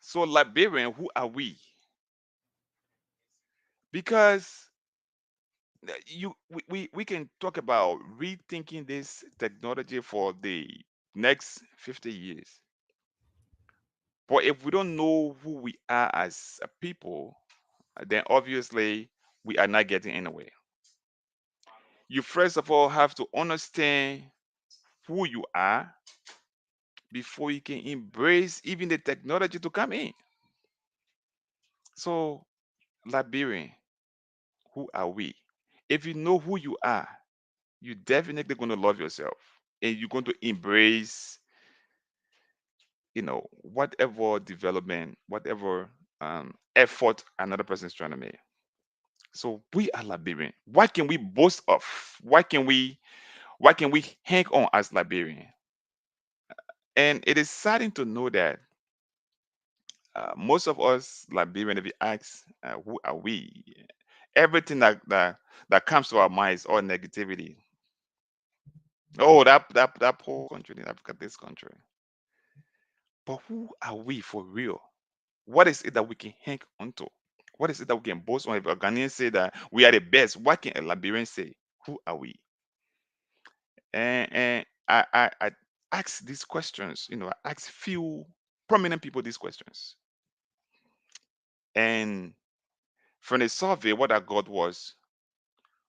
So Liberian, who are we? Because we can talk about rethinking this technology for the next 50 years. But if we don't know who we are as a people, then obviously we are not getting anywhere. You first of all have to understand who you are before you can embrace even the technology to come in. So, Liberian, who are we? If you know who you are, you're definitely going to love yourself and you're going to embrace, whatever development, whatever effort another person is trying to make. So we are Liberian. What can we boast of? What can we hang on as Liberian? And it is saddening to know that most of us Liberian, if you ask who are we, everything that comes to our minds all negativity. Oh, that poor country in Africa, this country. But who are we for real? What is it that we can hang onto? What is it that we can boast on? If a Ghanaian say that we are the best, what can a Liberian say? Who are we? And I ask these questions. I ask few prominent people these questions. And from the survey, what I got was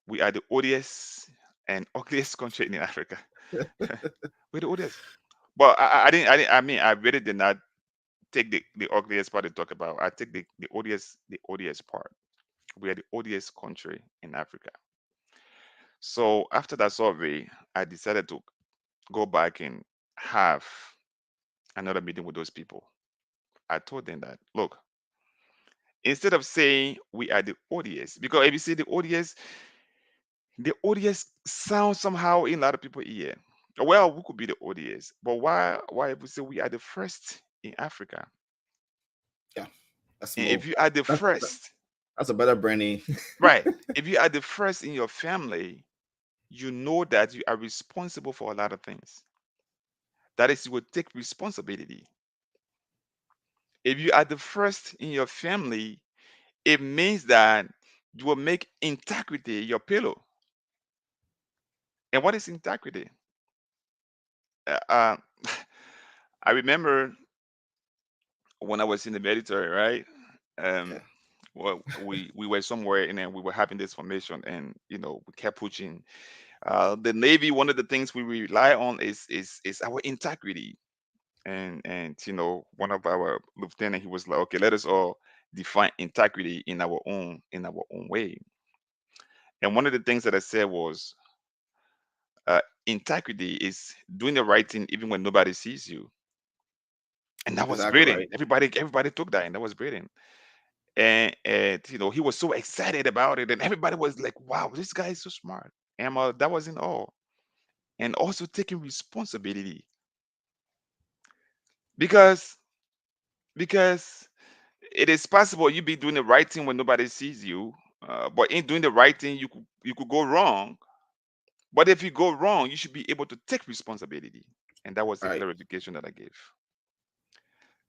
we are the odious and ugliest country in Africa. We're the odious. But I really did not take the ugliest part to talk about. I take the odious part. We are the odious country in Africa. So after that survey, I decided to go back and have another meeting with those people. I told them that, look, instead of saying we are the ODS. Because if you say the ODS sounds somehow in a lot of people ear. Well, we could be the ODS, but why if we say we are the first in Africa? Yeah, that's And more. if you are the That's first, that's a better branding. right? If you are the first in your family, you know that you are responsible for a lot of things. That is, you will take responsibility. If you are the first in your family, it means that you will make integrity your pillow. And what is integrity? Uh, uh, I remember when I was in the military, right? Yeah, Um, well, we were somewhere and then we were having this formation, and we kept pushing. The Navy, one of the things we rely on is our integrity. And one of our lieutenant, he was like, okay, let us all define integrity in our own way. And one of the things that I said was, integrity is doing the right thing even when nobody sees you. And that was exactly brilliant. right. Everybody took that, and that was brilliant. And he was so excited about it, and everybody was like, wow, this guy is so smart. And that wasn't all. And also taking responsibility, because because it is possible you be doing the right thing when nobody sees you, but in doing the right thing you could go wrong. But if you go wrong, you should be able to take responsibility. And that was the Right. clarification that I gave.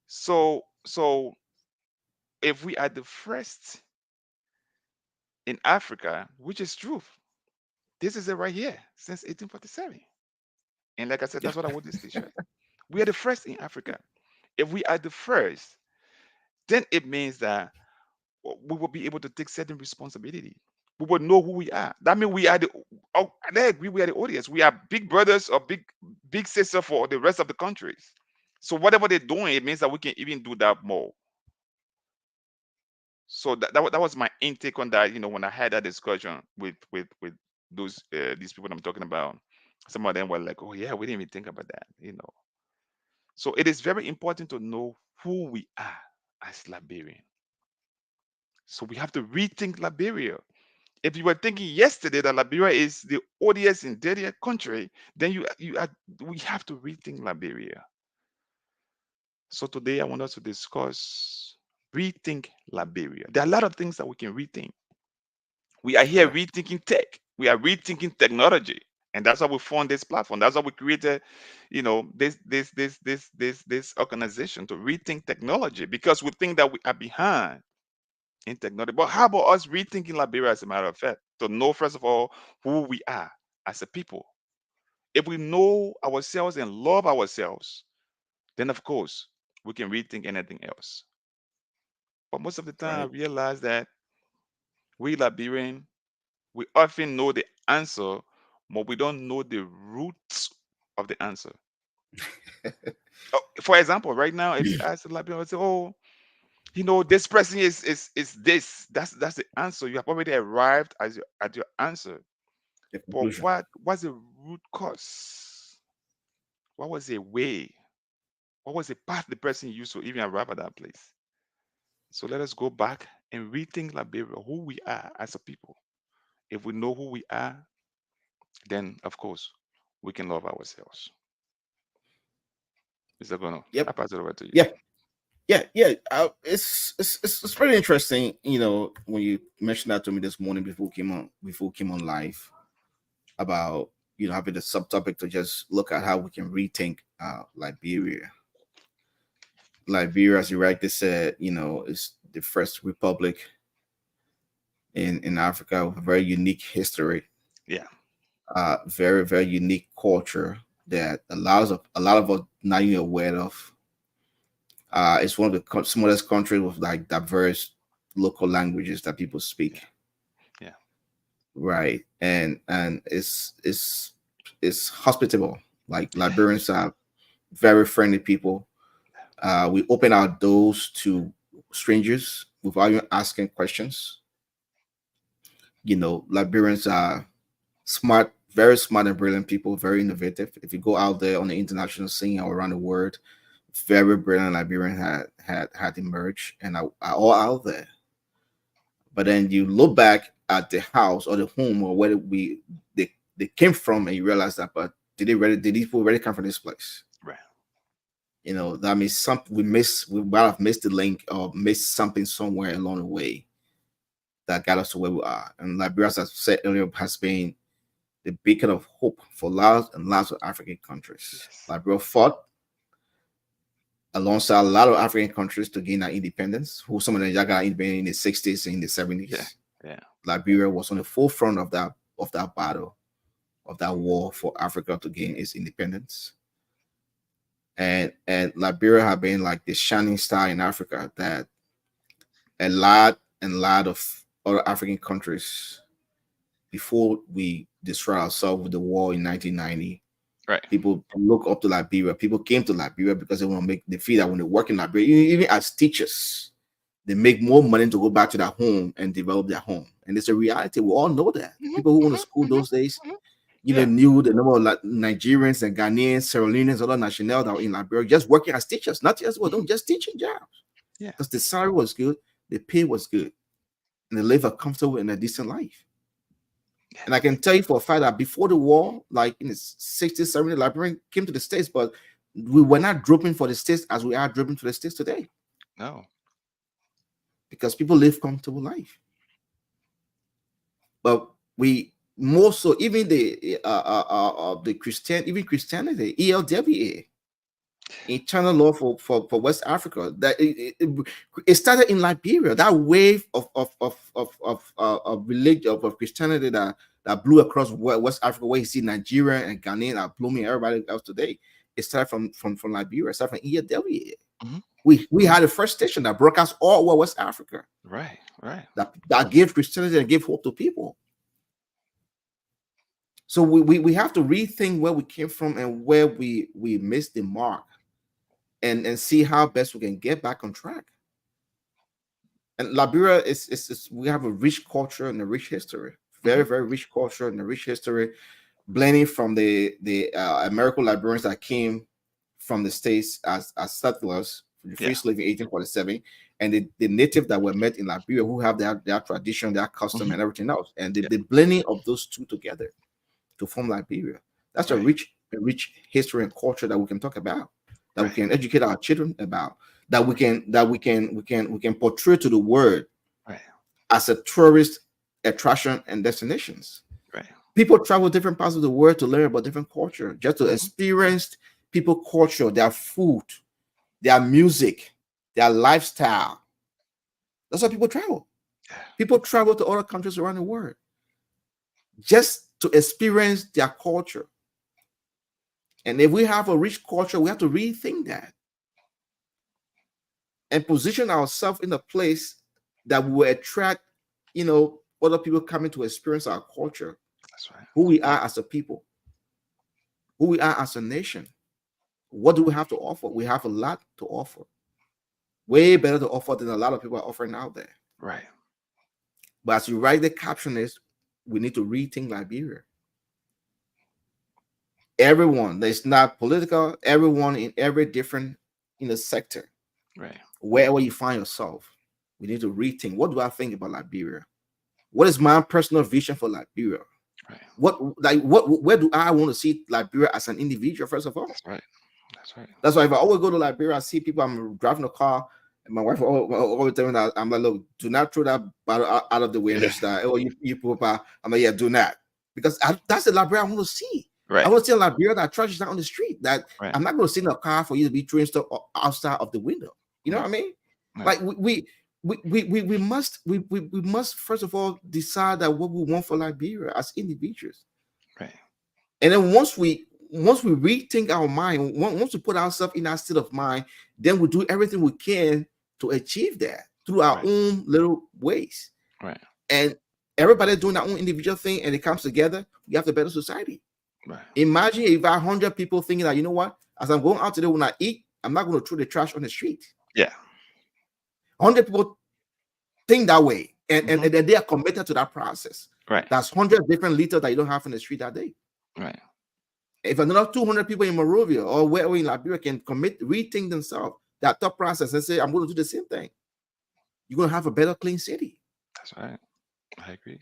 So if we are the first in Africa, which is true, this is it right here since 1847. And like I said, Yeah. that's what I wore this t-shirt. We are the first in Africa. If we are the first, then it means that we will be able to take certain responsibility. We will know who we are. That means we are the. Oh, I agree. We are the audience. We are big brothers or big sister for the rest of the countries. So whatever they're doing, it means that we can even do that more. So that was my intake on that. When I had that discussion with those these people I'm talking about, some of them were like, "Oh yeah, we didn't even think about that." So it is very important to know who we are as Liberian. So we have to rethink Liberia. If you were thinking yesterday that Liberia is the odious and dirtier country, then we have to rethink Liberia. So today I want us to discuss rethink Liberia. There are a lot of things that we can rethink. We are here Yeah. rethinking tech. We are rethinking technology. And that's why we formed this platform. That's why we created, this organization to rethink technology, because we think that we are behind in technology. But how about us rethinking Liberia, as a matter of fact, to know first of all who we are as a people? If we know ourselves and love ourselves, then of course we can rethink anything else. But most of the time, I Right. realize that we Liberian, we often know the answer, but we don't know the roots of the answer. Oh, for example, right now, if you ask a Liberian, say, "Oh, this person is this." That's the answer. You have already arrived at your answer. The But conclusion. what's the root cause? What was the way? What was the path the person used to even arrive at that place? So let us go back and rethink Liberia, who we are as a people. If we know who we are, then of course we can love ourselves. Mr. Gono, I Yep. pass it over to you. Yeah. Yeah. Yeah. It's pretty interesting. When you mentioned that to me this morning before we came on live about having the subtopic to just look at how we can rethink Liberia. Liberia, as you rightly said, is the first republic in Africa with a very unique history, Yeah, very very unique culture that a lot of us not even aware of. It's one of the smallest countries with like diverse local languages that people speak, yeah, yeah, right? And it's hospitable. Like yeah, Liberians are very friendly people. We open our doors to strangers without even asking questions. Liberians are smart, very smart and brilliant people, very innovative. If you go out there on the international scene or around the world, very brilliant Liberian had emerged and are all out there. But then you look back at the house or the home or where they came from, and you realize that, but did these people really come from this place? Right. That means something we might have missed the link or missed something somewhere along the way that got us to where we are. And Liberia, as I said earlier, has been the beacon of hope for lots and lots of African countries. Yes. Liberia fought alongside a lot of African countries to gain our independence, who some of them got independent in the 60s and in the Yeah. 70s. Yeah. Liberia was on the forefront of that battle, of that war for Africa to gain its independence. And Liberia have been like the shining star in Africa that a lot of other African countries, before we destroyed ourselves with the war in 1990, Right. people look up to Liberia. People came to Liberia because they want to make the feel that when they work in Liberia, even as teachers, they make more money to go back to their home and develop their home. And it's a reality. We all know that. The Mhm, people who went to mhm, school mhm, those days, mhm. Yeah. knew the number of Nigerians and Ghanaians, Sierra Leoneans, other nationalities that were in Liberia just working as teachers, not just Mhm. don't just teaching jobs, Yeah. because the salary was good, the pay was good, and they live a comfortable and a decent life. And I can tell you for a fact that before the war, like in the 60s, 70s, Liberians came to the States, but we were not dropping for the States as we are dropping to the States today, No. because people live comfortable life. But we more so, even the Christianity, ELWA, internal law for West Africa, that it started in Liberia. That wave of religion of Christianity that blew across West Africa, where you see Nigeria and Ghanaian are blooming everybody else today. It started from Liberia. It started from ELWA. Mhm. We had the first station that broadcast all over West Africa, Right. Right. that gave Christianity and gave hope to people. So we have to rethink where we came from and where we missed the mark, and see how best we can get back on track. And Liberia is we have a rich culture and a rich history, very Mhm. very rich culture and a rich history, blending from the American Liberians that came from the States as settlers, the free Yeah. slave in 1847, and the native that were met in Liberia, who have their tradition, their custom, Mhm. and everything else, and Yeah. the blending of those two together to form Liberia. That's Right. a rich history and culture that we can talk about, that we Right. can educate our children about, that we can portray to the world Right. as a tourist attraction and destinations. Right. People travel different parts of the world to learn about different culture, just to Mhm. experience people culture, their food, their music, their lifestyle. That's why people travel. Yeah. People travel to other countries around the world just to experience their culture. And if we have a rich culture, we have to rethink that and position ourselves in a place that will attract, other people coming to experience our culture, That's right. who we are as a people, who we are as a nation. What do we have to offer? We have a lot to offer, way better to offer than a lot of people are offering out there. Right. But as you write the caption is, we need to rethink Liberia. Everyone that's not political, everyone in every different sector, Right. wherever you find yourself, we need to rethink. What do I think about Liberia? What is my personal vision for Liberia? Right. Where do I want to see Liberia as an individual, first of all? That's right. That's right. That's why if I always go to Liberia, I see people, I'm driving a car, and my wife always telling me that, I'm like, look, do not throw that bottle out of the window. Yeah. She's like, oh, you people, I'm like, yeah, do not. Because that's the Liberia I want to see. I Right. want to see a Liberia that trash is not on the street. That Right. I'm not going to sit in a car for you to be throwing stuff outside of the window. You know Right. what I mean? Right. Like we must first of all decide that what we want for Liberia as individuals. Right. And then once we rethink our mind, once we put ourselves in that state of mind, then we do everything we can to achieve that through our Right. own little ways. Right. And everybody doing their own individual thing, and it comes together, we have a better society. Right. Imagine if 100 people thinking that, you know what, as I'm going out today when I eat, I'm not going to throw the trash on the street. Yeah. 100 people think that way, and Mhm. and they are committed to that process. Right. That's 100 different liters that you don't have in the street that day. Right. If another 200 people in Monrovia or where in Liberia can rethink themselves, that thought process, and say, I'm going to do the same thing, you're going to have a better clean city. That's right. I agree.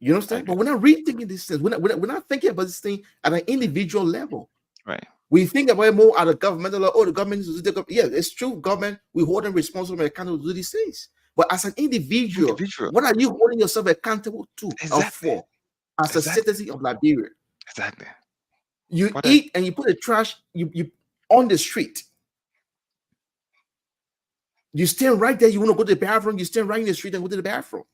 You I understand? agree. But we're not rethinking these things. We're not thinking about this thing at an individual level. Right. We think about it more at a governmental level. Oh, the government is yeah, it's true. Government, we hold them responsible and accountable to do these things. But as an individual, Individual. what are you holding yourself accountable to or Exactly. for as a Exactly. citizen of Liberia? Exactly. You What a eat and you put the trash you on the street. You stand right there. You want to go to the bathroom. You stand right in the street and go to the bathroom.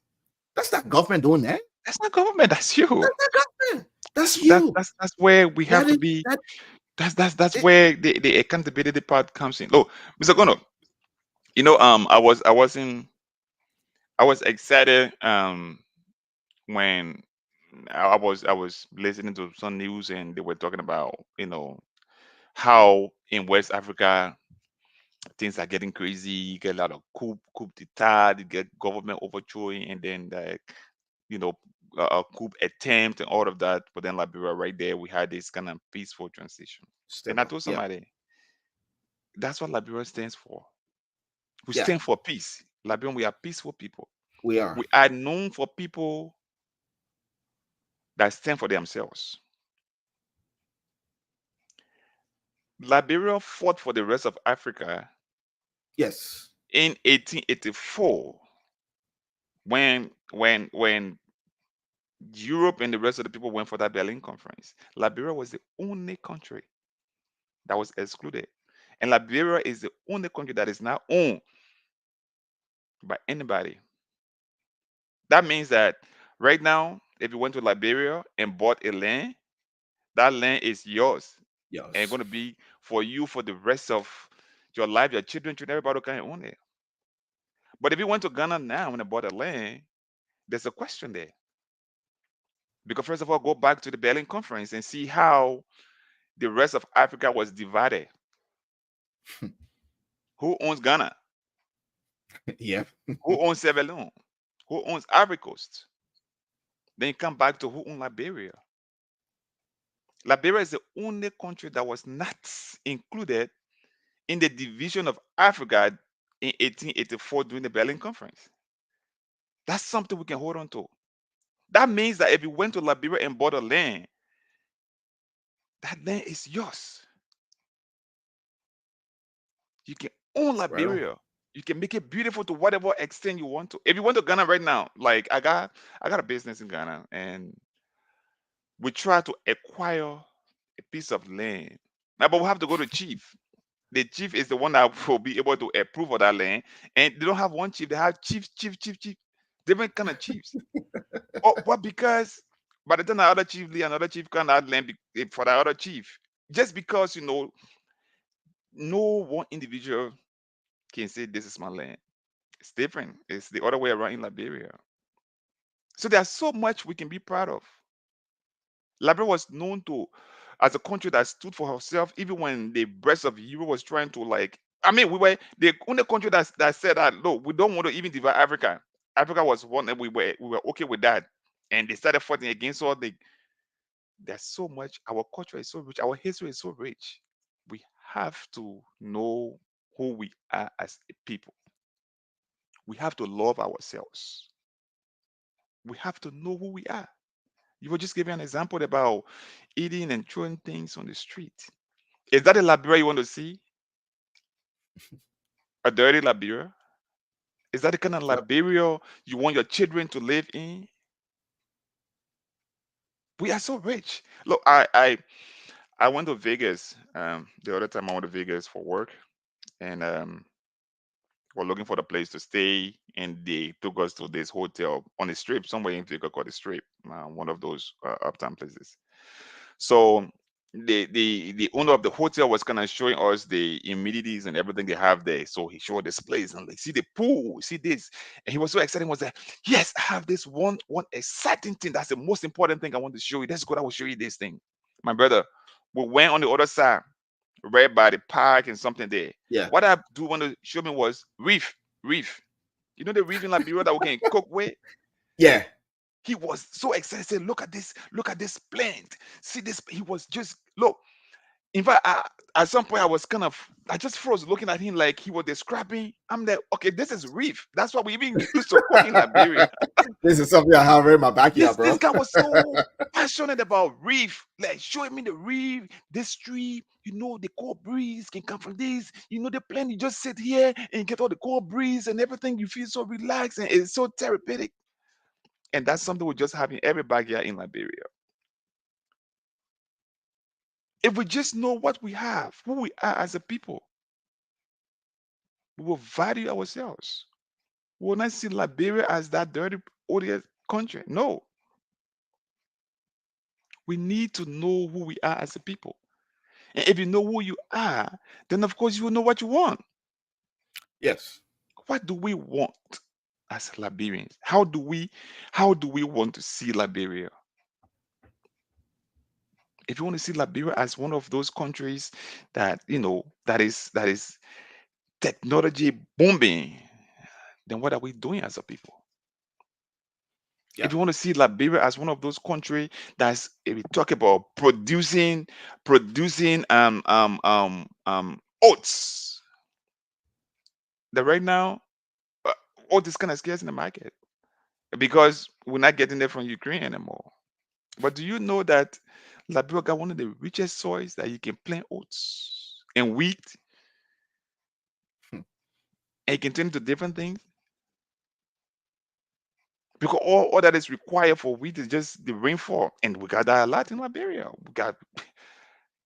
That's not government doing that. that's not government. That's you. That's not government. That's That's that's you. that's that's where we have That to is be. that. That's It, where the accountability part comes in. Oh, Mr. Gono, I was excited when I was listening to some news and they were talking about how in West Africa things are getting crazy. You get a lot of coup d'état, you get government overthrowing, and then you know a coup attempt and all of that. But then Liberia, right there, we had this kind of peaceful transition. And I stable. told Yeah. somebody that's what Liberia stands for. We Yeah. stand for peace. Liberian, we are peaceful people. We are. We are known for people that stand for themselves. Liberia fought for the rest of Africa Yes. in 1884 when Europe and the rest of the people went for that Berlin conference. Liberia was the only country that was excluded. And Liberia is the only country that is not owned by anybody. That means that right now, if you went to Liberia and bought a land, that land is yours and Yes. going to be for you for the rest of your life, your children, everybody can own it. But if you went to Ghana now and bought a land, there's a question there. Because first of all, go back to the Berlin conference and see how the rest of Africa was divided. Who owns Ghana? Yeah. Who owns Sierra Leone? Who owns Ivory Coast? Then you come back to who owns Liberia. Liberia is the only country that was not included in the division of Africa in 1884 during the Berlin Conference. That's something we can hold on to. That means that if you went to Liberia and bought a land, that land is yours. You can own Right on. Liberia. You can make it beautiful to whatever extent you want to. If you went to Ghana right now, like I got a business in Ghana, and we try to acquire a piece of land. Now, but we have to go to chief. The chief is the one that will be able to approve of that land. And they don't have one chief, they have chief, different kind of chiefs. Oh, but because by the time the other chief leave, another chief can add land for the other chief. Just because no one individual can say this is my land. It's different. It's the other way around in Liberia. So there's so much we can be proud of. Liberia was known to as a country that stood for herself, even when the rest of Europe was trying to like. I mean, we were the only country that said that look, we don't want to even divide Africa. Africa was one, and we were okay with that. And they started fighting against all the. There's so much. Our culture is so rich. Our history is so rich. We have to know who we are as a people. We have to love ourselves. We have to know who we are. You were just giving an example about eating and throwing things on the street. Is that a Liberia you want to see? A dirty Liberia? Is that the kind of Yep. Liberia you want your children to live in? We are so rich. Look, I went to Vegas the other time I went to Vegas for work, and we're looking for the place to stay, and they took us to this hotel on the strip somewhere in Vegas called the Strip, one of those uptown places. So the owner of the hotel was kind of showing us the amenities and everything they have there. So he showed this place and like, see the pool, see this, and he was so excited. Was like, yes, I have this one exciting thing. That's the most important thing I want to show you. That's good. I will show you this thing, my brother. We went on the other side, right by the park and something there. Yeah. What I do want to show me was reef. You know the reef in Liberia that we can cook with. Yeah. He was so excited. Said, look at this plant. See this. He was just look. In fact, at some point, I just froze looking at him like he was describing. I'm like, okay, this is reef. That's what we even used to call in Liberia. This is something I have in my backyard, This bro. guy was so passionate about reef, like showing me the reef, this tree. The cold breeze can come from this. The plant. You just sit here and you get all the cold breeze and everything. You feel so relaxed and it's so therapeutic. And that's something we just have in every backyard in Liberia. If we just know what we have, who we are as a people, we will value ourselves. We will not see Liberia as that dirty, odious country. No, we need to know who we are as a people. And if you know who you are, then of course you will know what you want. Yes. What do we want as Liberians? How do we want to see Liberia? If you want to see Liberia as one of those countries that is technology booming, then what are we doing as a people? Yeah. If you want to see Liberia as one of those countries that's, if we talk about producing oats, that right now, uh, oats is kind of scarce in the market because we're not getting it from Ukraine anymore. But do you know that Liberia got one of the richest soils that you can plant oats and wheat, Hmm. and you can turn into different things? Because all that is required for wheat is just the rainfall, and we got that a lot in Liberia. We got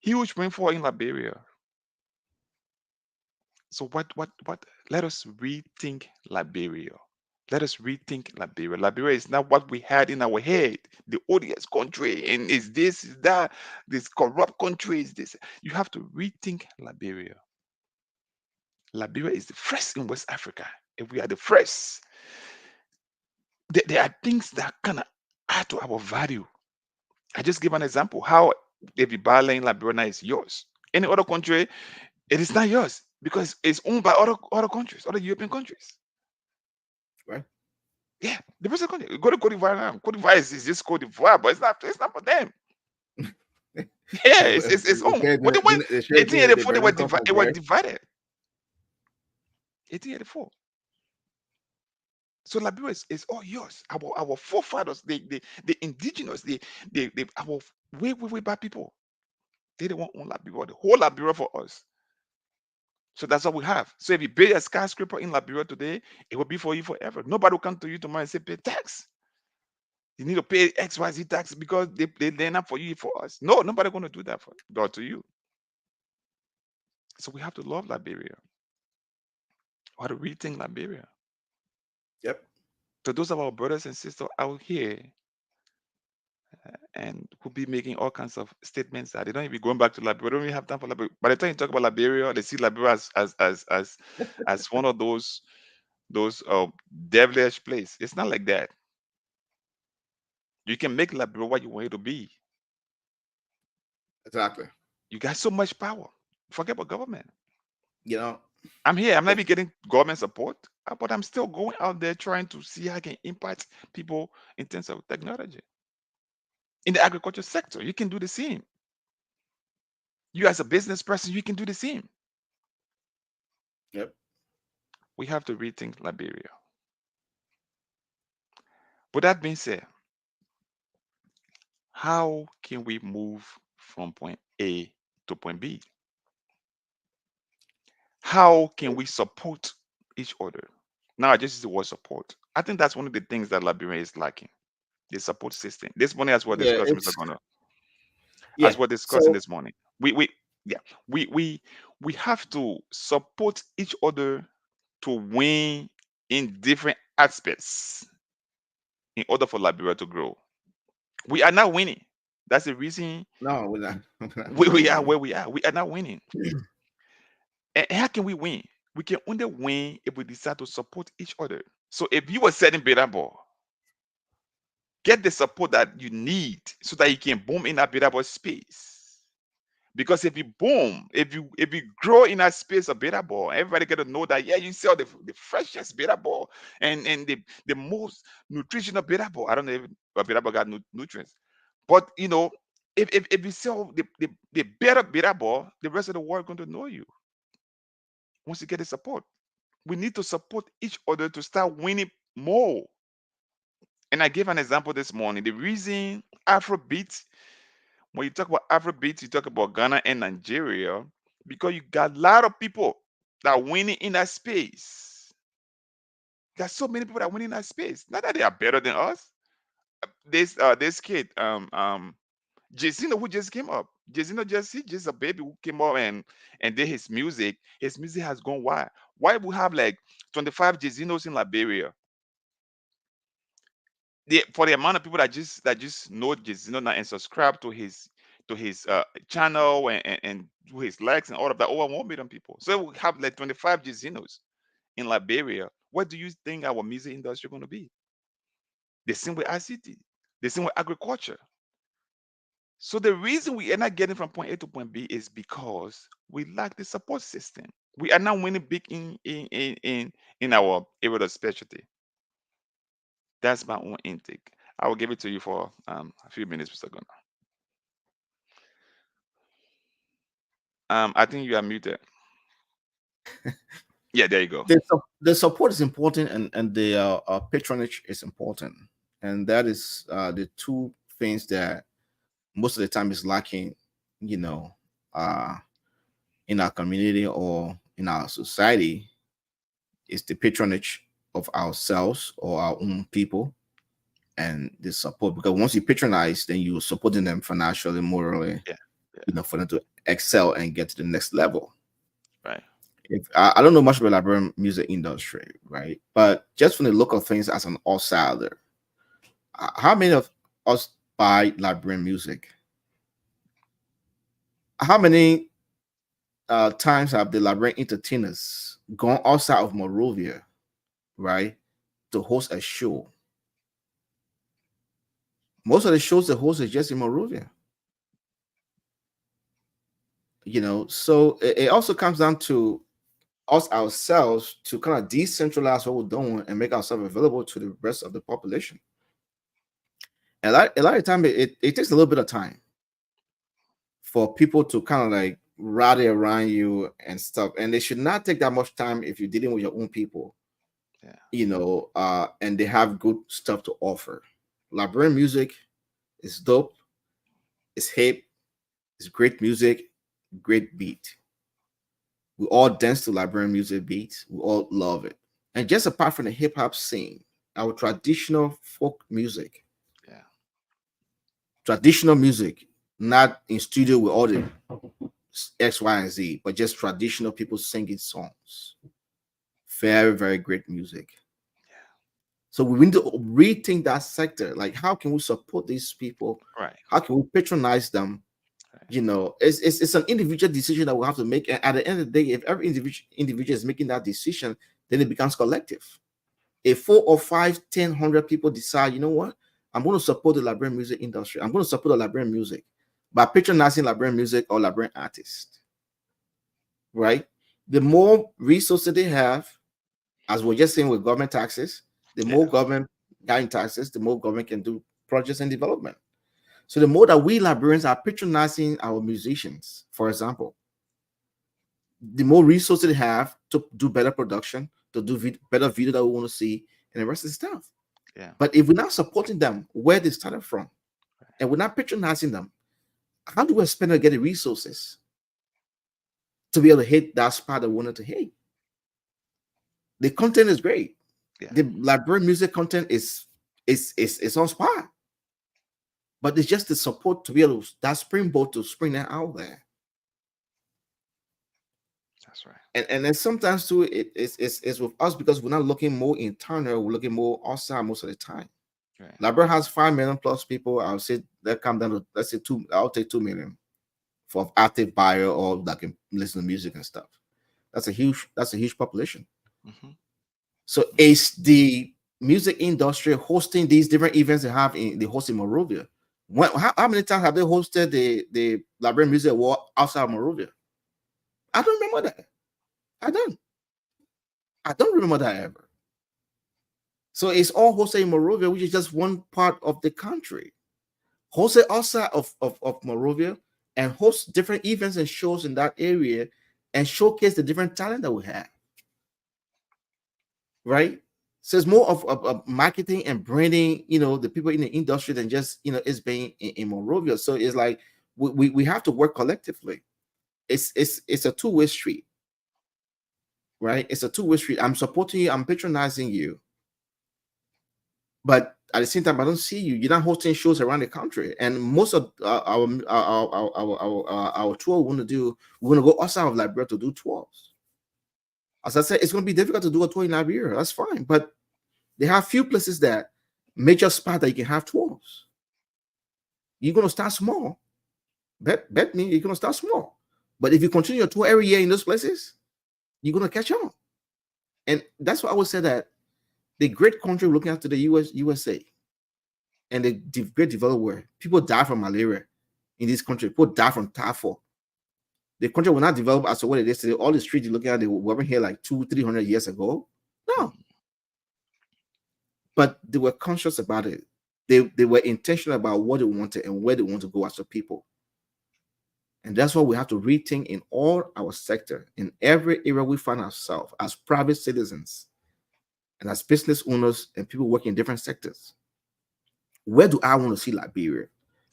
huge rainfall in Liberia. So what? Let us rethink Liberia. Let us rethink Liberia. Liberia is not what we had in our head. The odious country, and is this, is that, this corrupt country is this. You have to rethink Liberia. Liberia is the first in West Africa. If we are the first, there are things that kind of add to our value. I just give an example how if you buy land in Liberia now is yours. Any other country, it is not yours because it's owned by other countries, other European countries. Right. Yeah, the person country. Go to Cote d'Ivoire now. Cote d'Ivoire is just Cote d'Ivoire, but it's not for them. Yeah, it's They own. share But they went they share the 1884. They were Benin divided. Conference, It was right? divided. 1884. So Liberia is all yours. Our forefathers, the indigenous, the our way back people. They don't want own Liberia, the whole Liberia for us. So that's what we have. So if you build a skyscraper in Liberia today, it will be for you forever. Nobody will come to you tomorrow and say pay tax. You need to pay XYZ tax because they're not for you, for us. No, nobody going to do that for God to you. So we have to love Liberia. We have to rethink Liberia. Yep. So those are our brothers and sisters out here and who be making all kinds of statements that they don't even going back to Liberia. They don't even have time for Liberia. By the time you talk about Liberia, they see Liberia as one of those devilish place. It's not like that. You can make Liberia what you want it to be. Exactly. You got so much power. Forget about government. You know, I'm here. I'm not if even getting government support, but I'm still going out there trying to see how I can impact people in terms of technology. In the agriculture sector, you can do the same. You as a business person, you can do the same. yep. We have to rethink Liberia. With that being said, how can we move from point A to point B? How can we support each other? Now, I just use the word support. I think that's one of the things that Liberia is lacking, the support system. This morning, as we're Yeah, discussing, Mr. it's Gunnar, yeah. as we're discussing So this morning, we yeah, we have to support each other to win in different aspects in order for Liberia to grow. We are not winning. That's the reason no, we're not we're we, not we are winning. where we are. We are not winning. And how can we win? We can only win if we decide to support each other. So if you are setting beta ball, get the support that you need so that you can boom in that beta ball space. Because if you boom, if you grow in that space of beta ball, everybody got to know that yeah, you sell the freshest beta ball and the most nutritional beta ball. I don't know if a beta ball got nutrients, but if you sell the better ball, the rest of the world going to know you once you get the support. We need to support each other to start winning more. And I gave an example this morning. The reason Afrobeat, when you talk about Afrobeat, you talk about Ghana and Nigeria, because you got a lot of people that are winning in that space. There's so many people that win in that space. Not that they are better than us. This kid, Jacino, who just came up. Jacino just a baby who came up and did his music. His music has gone wide. Why we have like 25 Jacinos in Liberia? For the amount of people that just know Jacino now and subscribe to his channel and do his likes and all of that, over 1 million people. So we have like 25 Jacinos in Liberia. What do you think our music industry going to be? The same with ICT, the same with agriculture. So the reason we are not getting from point A to point B is because we lack the support system. We are not winning big in our area of specialty. That's my own intake. I will give it to you for a few minutes, Mr. Gunnar. I think you are muted. Yeah, there you go. The support is important, and the patronage is important, and that is the two things that most of the time is lacking, you know, uh, in our community or in our society, is the patronage of ourselves or our own people, and the support. Because once you patronize, then you're supporting them financially, morally, Yeah, yeah, for them to excel and get to the next level. right. If I don't know much about Liberian music industry, right? But just from the local things as an outsider, how many of us buy Liberian music? How many times have the Liberian entertainers gone outside of Monrovia, right, to host a show? Most of the shows they host is just in Monrovia, So it also comes down to us ourselves to kind of decentralize what we're doing and make ourselves available to the rest of the population. And a lot of time it takes a little bit of time for people to kind of like rally around you and stuff. And they should not take that much time if you're dealing with your own people, Yeah, and they have good stuff to offer. Liberian music is dope, it's hip, it's great music, great beat. We all dance to Liberian music beats, we all love it. And just apart from the hip hop scene, our yeah, traditional music, not in studio with all the X, Y, and Z, but just traditional people singing songs. Very, very great music. So we need to rethink that sector. Like, how can we support these people? right, How can we patronize them? right. It's an individual decision that we have to make. And at the end of the day, if every individual is making that decision, then it becomes collective. If 4 or 5, 10, 100 people decide, you know what, I'm going to support the Liberian music industry. I'm going to support the Liberian music by patronizing Liberian music or Liberian artists, right? The more resources they have, as we're just saying with government taxes, the Yeah, more government getting taxes, the more government can do projects and development. So the more that we Liberians are patronizing our musicians, for example, the more resources they have to do better production, to do better video that we want to see, and the rest of the stuff. yeah, But if we're not supporting them where they started from, and we're not patronizing them, how do we expect to get the resources to be able to hit that spot that we wanted to hit? The content is great. yeah. The Liberian music content is on spot, but it's just the support to be able to that springboard to spring that out there. That's right. And then sometimes too, it's with us because we're not looking more internal, we're looking more outside most of the time. Right. Liberia has 5 million plus people. I'll say that come down to, let's say, two. I'll take 2 million for active buyer or that can listen to music and stuff. That's a huge population. Hmm. So is the music industry hosting these different events they have in the host in Monrovia? How many times have they hosted the Liberian Music Award outside of Monrovia? I don't remember that. I don't. I don't remember that ever. So it's all hosted in Monrovia, which is just one part of the country. host it outside of Monrovia, and host different events and shows in that area and showcase the different talent that we have, right? So it's more of marketing and branding, the people in the industry than just, it's being in Monrovia. So it's like we have to work collectively. It's a two-way street, right? It's a two-way street. I'm supporting you, I'm patronizing you, but at the same time, I don't see you. You're not hosting shows around the country, and most of our tour we want to do, we want to go outside of Liberia to do tours. As I said, it's going to be difficult to do a tour in Liberia. That's fine, but they have few places that major spot that you can have tours. You're going to start small. Bet me, you're going to start small. But if you continue your tour every year in those places, you're going to catch on. And that's why I would say that the great country looking after the USA and the great developed world, people die from malaria in this country. People die from typhoid. The country will not develop as to what it is today. All the streets you're looking at, they were here like 200-300 years ago. No. But they were conscious about it. They were intentional about what they wanted and where they want to go as a people. And that's why we have to rethink in all our sector, in every area we find ourselves as private citizens and as business owners and people working in different sectors. Where do I want to see Liberia?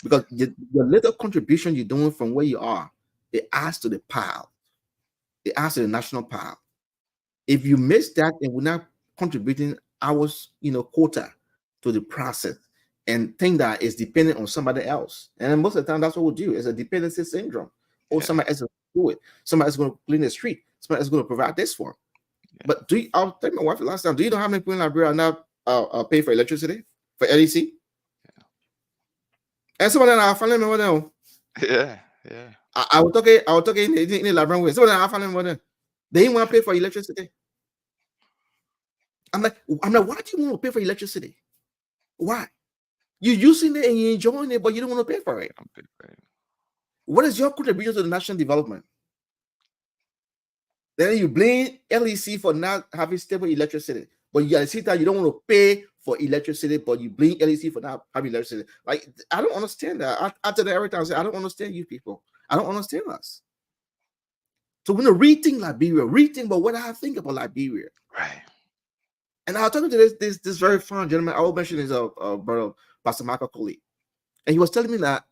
Because the little contribution you're doing from where you are, it adds to the pile. It adds to the national pile. If you miss that and we're not contributing our quota to the process and think that it's dependent on somebody else, and most of the time that's what we do. It's a dependency syndrome. Or somebody else is going to do it. Somebody else is going to clean the street. Somebody else is going to provide this for them. But I'll tell my wife last time, do you know how many people in Liberia are now pay for electricity for LEC? And somebody in our family member now. Yeah. I was talking in the Liberian way. Somebody in our family member, they didn't want to pay for electricity. I'm like, why do you want to pay for electricity? Why? You're using it and you're enjoying it, but you don't want to pay for it. What is your contribution to the national development? Then you blame LEC for not having stable electricity, but you gotta see that you don't want to pay for electricity, but you blame LEC for not having electricity. Like, I don't understand that. I tell them every time, I say, I don't understand you people. I don't understand us. So we're gonna rethink Liberia, rethink about what I think about Liberia. Right. And I was talking to this very fine gentleman. I will mention his brother, Pastor Michael Coley, and he was telling me that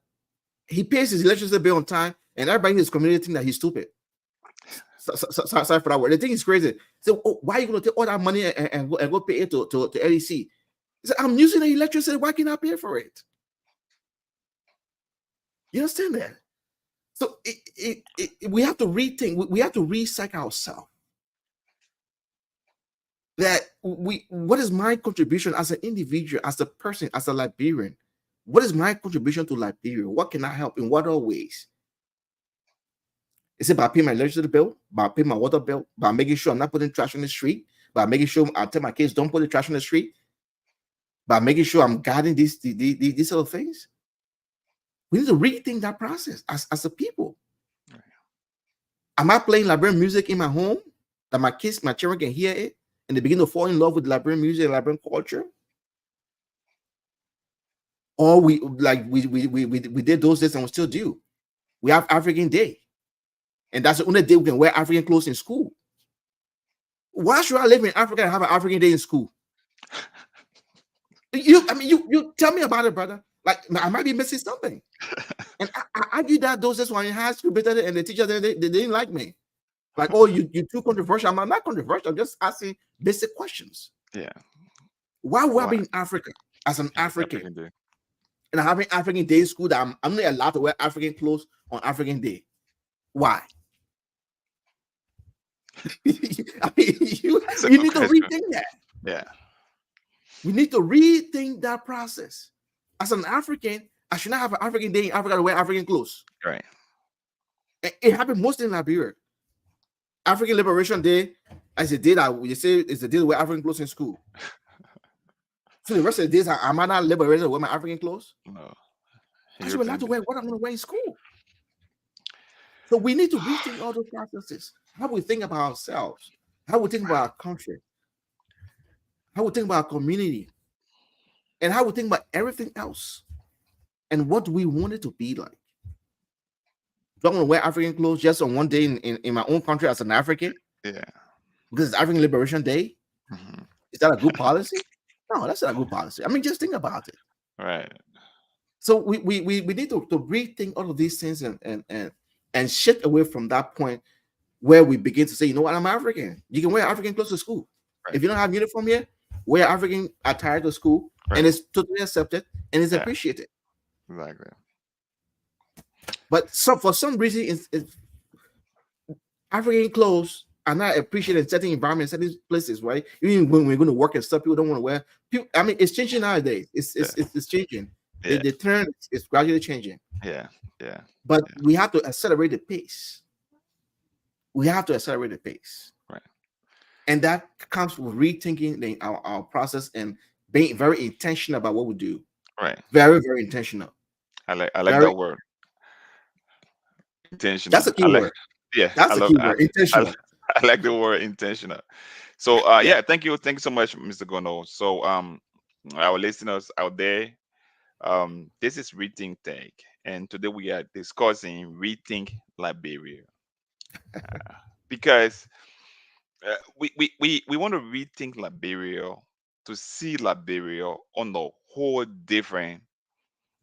he pays his electricity bill on time, and everybody in his community think that he's stupid. Sorry for that word. They think he's crazy. So why are you going to take all that money and go pay it to LEC? He said, I'm using the electricity. Why can't I pay for it? You understand that? So we have to rethink. We have to recycle ourselves. That what is my contribution as an individual, as a person, as a Liberian? What is my contribution to Liberia? What can I help in what other ways? Is it by paying my electricity bill, by paying my water bill, by making sure I'm not putting trash on the street, by making sure I tell my kids don't put the trash on the street, by making sure I'm guarding these sort of things? We need to rethink that process as a people. Right. Am I playing Liberian music in my home that my children can hear it and they begin to fall in love with Liberian music and Liberian culture? Or we did those days and we still do. We have African Day. And that's the only day we can wear African clothes in school. Why should I live in Africa and have an African Day in school? You tell me about it, brother. Like, I might be missing something. And I did that those days when in high school, and the teachers they didn't like me. Like, oh, you're too controversial. I'm not controversial. I'm just asking basic questions. Yeah. Why would I be in Africa as an African? And I'm having African Day in school that I'm not allowed to wear African clothes on African Day. Why? You need to rethink that. Yeah. We need to rethink that process. As an African, I should not have an African Day in Africa to wear African clothes. Right. It happened mostly in Liberia. African Liberation Day is a day that you say is the day to wear African clothes in school. So the rest of the days, am I not liberated to wear my African clothes? No. I should be allowed to wear what I'm going to wear in school. So we need to rethink all those processes. How we think about ourselves, how we think about our country, how we think about our community, and how we think about everything else. and what we want it to be like. Do I want to wear African clothes just on one day in my own country as an African Yeah. because it's African Liberation Day? Hmm. Is that a good policy? No, that's not a good policy. I mean, just think about it. Right. So we need to rethink all of these things and shift away from that point where we begin to say, you know what, I'm African. You can wear African clothes to school. Right. If you don't have uniform here, wear African attire to school, and Right. it's totally accepted and it's Yeah. appreciated. Exactly. But for some reason, it's African clothes are not appreciated in certain environments, certain places, right? Even when we're going to work and stuff, people don't want to wear. People, I mean, it's changing nowadays. Yeah. It's changing. Yeah. The trend is gradually changing. Yeah. Yeah. But Yeah. we have to accelerate the pace. We have to accelerate the pace. Right. And that comes with rethinking our process and being very intentional about what we do. Right. Very, very intentional. I like Very, that word, intentional. that's a I key like. word. Yeah. That's a key word. I, Intentional. I like the word intentional. So Yeah. yeah, thank you so much, Mr. Gono. So our listeners out there, this is Rethink Tech, and today we are discussing Rethink Liberia, because we want to rethink Liberia, to see Liberia on a whole different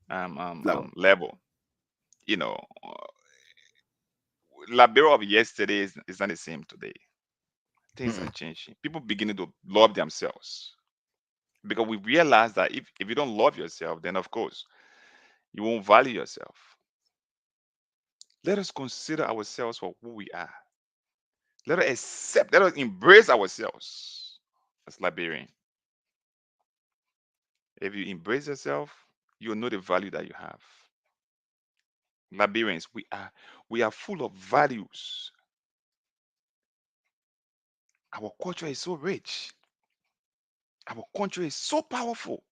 Level. level. You know, Liberia of yesterday is not the same today. Things are Mm-mm. changing. People beginning to love themselves, because we realize that if you don't love yourself, then of course you won't value yourself. Let us consider ourselves for who we are. Let us embrace ourselves as Liberian. If you embrace yourself, you'll know the value that you have. Liberians, we are full of values. Our culture is so rich. Our country is so powerful.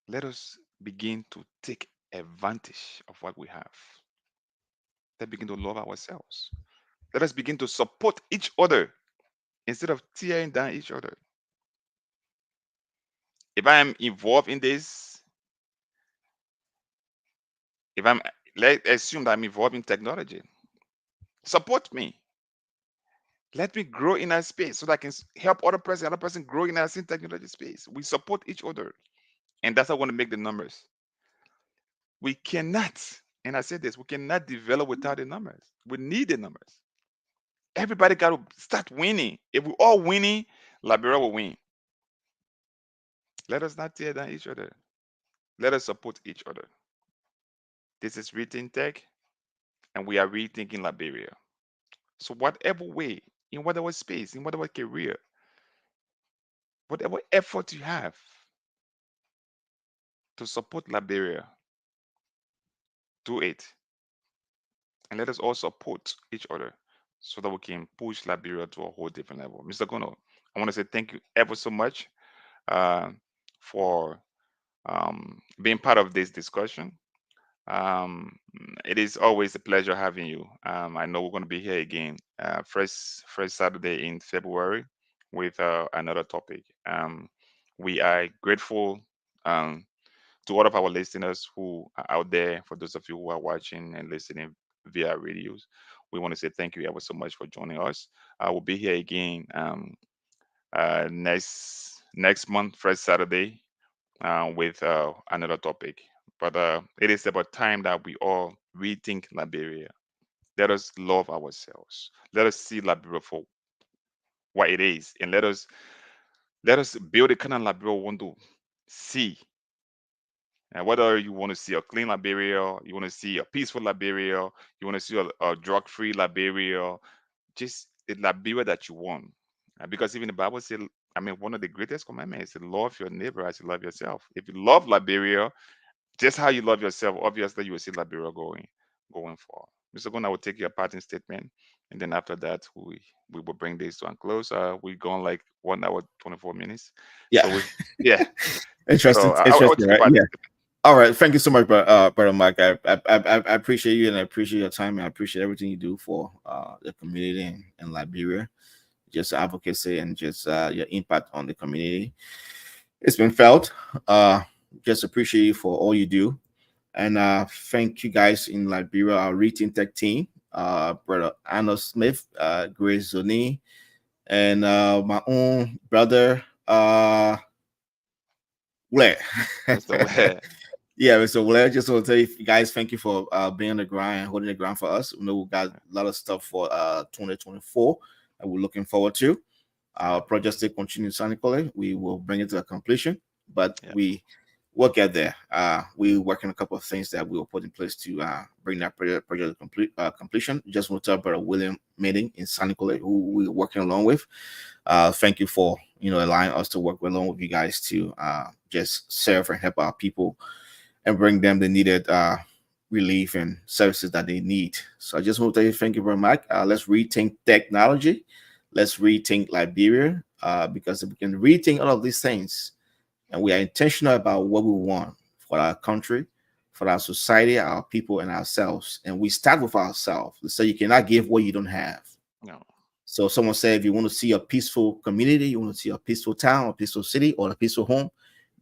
Let us begin to take advantage of what we have. Let's begin to love ourselves. Let us begin to support each other instead of tearing down each other. If I am involved in this, if I'm let's assume that I'm involved in technology, support me. Let me grow in that space so that I can help other person grow in that same technology space. We support each other, and that's how I want to make the numbers. We cannot, and I said this, we cannot develop without the numbers. We need the numbers. Everybody got to start winning. If we're all winning, Liberia will win. Let us not tear down each other. Let us support each other. This is Rethink Tech, and we are rethinking Liberia. So, whatever way, in whatever space, in whatever career, whatever effort you have to support Liberia, do it. And let us all support each other so that we can push Liberia to a whole different level. Mr. Gono, I want to say thank you ever so much uh, for being part of this discussion. Um, it is always a pleasure having you. I know we're going to be here again, first Saturday in February with another topic. We are grateful um, to all of our listeners who are out there. For those of you who are watching and listening via radios, we want to say thank you ever so much for joining us. I will be here again next month, first Saturday, with another topic. But it is about time that we all rethink Liberia. Let us love ourselves. Let us see Liberia for what it is, and let us build a kind of Liberia we want to see. And whether you want to see a clean Liberia, you want to see a peaceful Liberia, you want to see a drug-free Liberia, just the Liberia that you want. Because even the Bible says, I mean, one of the greatest commandments is to love your neighbor as you love yourself. If you love Liberia, just how you love yourself, obviously you will see Liberia going forward. Mr. Gun, I will take your parting statement, and then after that, we will bring this to a close. We're going like 1 hour 24 minutes, Yeah. so yeah. So Interesting. I will Interesting, take your right? parting Yeah. statement. All right. Thank you so much, brother Mike. I appreciate you and I appreciate your time and I appreciate everything you do for the community in Liberia. Just advocacy and just your impact on the community. It's been felt. Just appreciate you for all you do. And thank you guys in Liberia, our ReThink Tech team, brother Arnold Smith, Grace Zoni, and my own brother, Blair. Mr. Ware. Yeah, so well, I just want to tell you guys, thank you for being on the grind and holding the ground for us. We know we got a lot of stuff for 2024 that we're looking forward to. Our Yeah, project still continues sonically. We will bring it to a completion, but yeah, we will get there. We're working a couple of things that we will put in place to bring that project to completion. Just want to tell Brother William Meeting in Sonically, who we're working along with. Thank you for allowing us to work along with you guys to just serve and help our people and bring them the needed relief and services that they need. So I just want to tell you thank you very much. Let's rethink technology. Let's rethink Liberia because if we can rethink all of these things and we are intentional about what we want for our country, for our society, our people, and ourselves, and we start with ourselves. So you cannot give what you don't have. no, So someone said, if you want to see a peaceful community, you want to see a peaceful town, a peaceful city, or a peaceful home,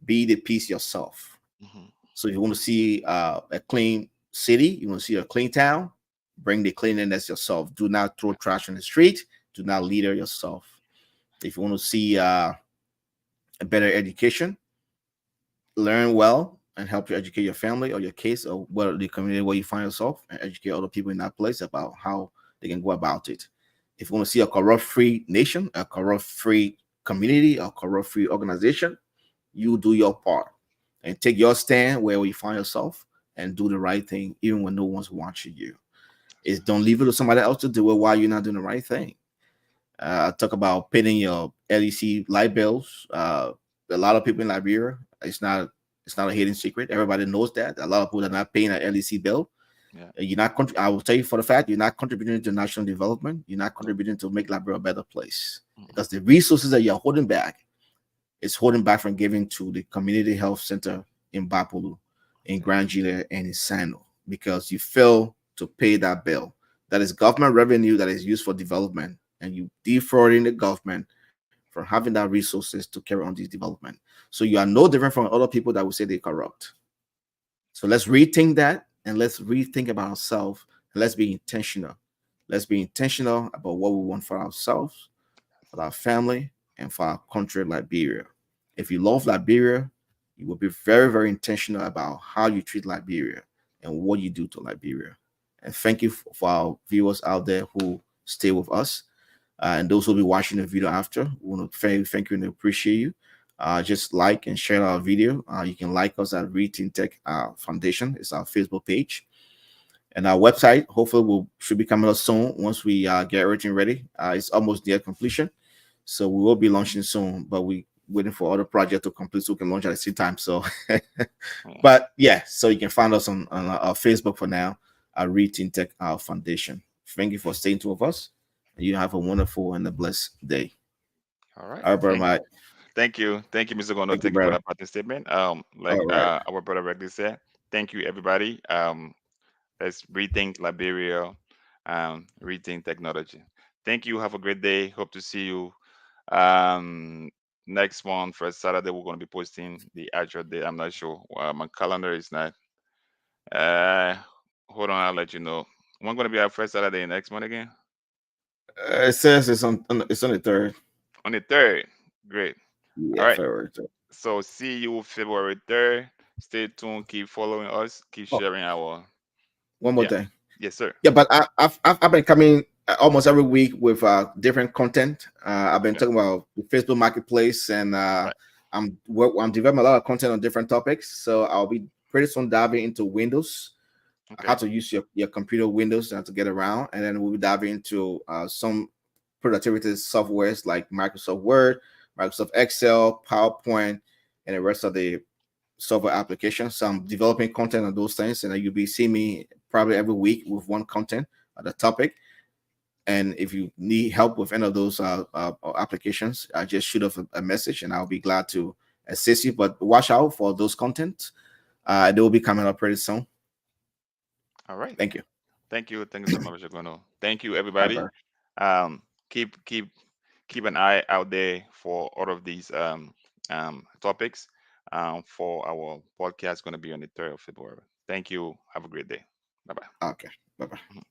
be the peace yourself. hmm, So if you want to see a clean city, you want to see a clean town, bring the cleanliness yourself. Do not throw trash on the street. Do not litter yourself. If you want to see a better education, learn well and help you educate your family or your kids or what the community where you find yourself and educate other people in that place about how they can go about it. If you want to see a corrupt-free nation, a corrupt-free community, a corrupt-free organization, you do your part and take your stand where you find yourself and do the right thing even when no one's watching you. Is don't leave it to somebody else to do it while you're not doing the right thing. Talk about paying your LEC light bills. A lot of people in Liberia, it's not a hidden secret. Everybody knows that. A lot of people are not paying an LEC bill. yeah, You're not. I will tell you for the fact you're not contributing to national development. You're not no, contributing to make Liberia a better place mm-mm, because the resources that you're holding back is holding back from giving to the community health center in Bapulu, in yeah, Grand Gila, and in Sano because you fail to pay that bill. That is government revenue that is used for development, and you defrauding the government for having that resources to carry on this development. So you are no different from other people that will say they corrupt. So let's rethink that and let's rethink about ourselves and let's be intentional. Let's be intentional about what we want for ourselves, for our family, and for our country, Liberia. If you love Liberia, you will be very, very intentional about how you treat Liberia and what you do to Liberia. And thank you for our viewers out there who stay with us. And those who will be watching the video after, we want to thank you and appreciate you. Just like and share our video. You can like us at ReThink Tech Foundation. It's our Facebook page. And our website, hopefully, will should be coming up soon once we get everything ready. It's almost near completion. So we will be launching soon, but we waiting for other project to complete so we can launch at the same time. So, yeah. but yeah, so you can find us on our Facebook for now, our ReThink Tech Foundation. Thank you for staying tuned with us. And you have a wonderful and a blessed day. All right. All right, brother Thank you. Mike. Thank you, Mr. Gondo. Thank you, Thank you for brother. that parting statement. Like All right. our brother Reckless said, thank you everybody. Let's rethink Liberia, rethink technology. Thank you. Have a great day. Hope to see you um next month. First Saturday, we're going to be posting the actual day. I'm not sure. My calendar is not. Uh, hold on, I'll let you know. When going to be our first Saturday next month again? It says it's on the third. On the third. Great. All Yeah, right. February 3rd. So see you February 3rd. Stay tuned. Keep following us. Keep Oh, sharing our. one more Yeah. thing. Yes, sir. Yeah, but I've been coming almost every week with different content. I've been Okay. talking about the Facebook Marketplace, and Right. I'm developing a lot of content on different topics. So I'll be pretty soon diving into Windows, how Okay. to use your computer Windows to get around, and then we'll be diving into some productivity softwares like Microsoft Word, Microsoft Excel, PowerPoint, and the rest of the software applications. So I'm developing content on those things, and you'll be seeing me probably every week with one content on the topic. And if you need help with any of those applications, just shoot off a message, and I'll be glad to assist you. But watch out for those content; they will be coming up pretty soon. All right. Thank you. Thank you. Thank you so much, Mr. Gondo. Thank you, everybody. Bye. Um, keep an eye out there for all of these topics. for our podcast. Going to be on the 3rd of February. Thank you. Have a great day. Bye bye. Okay. Bye bye.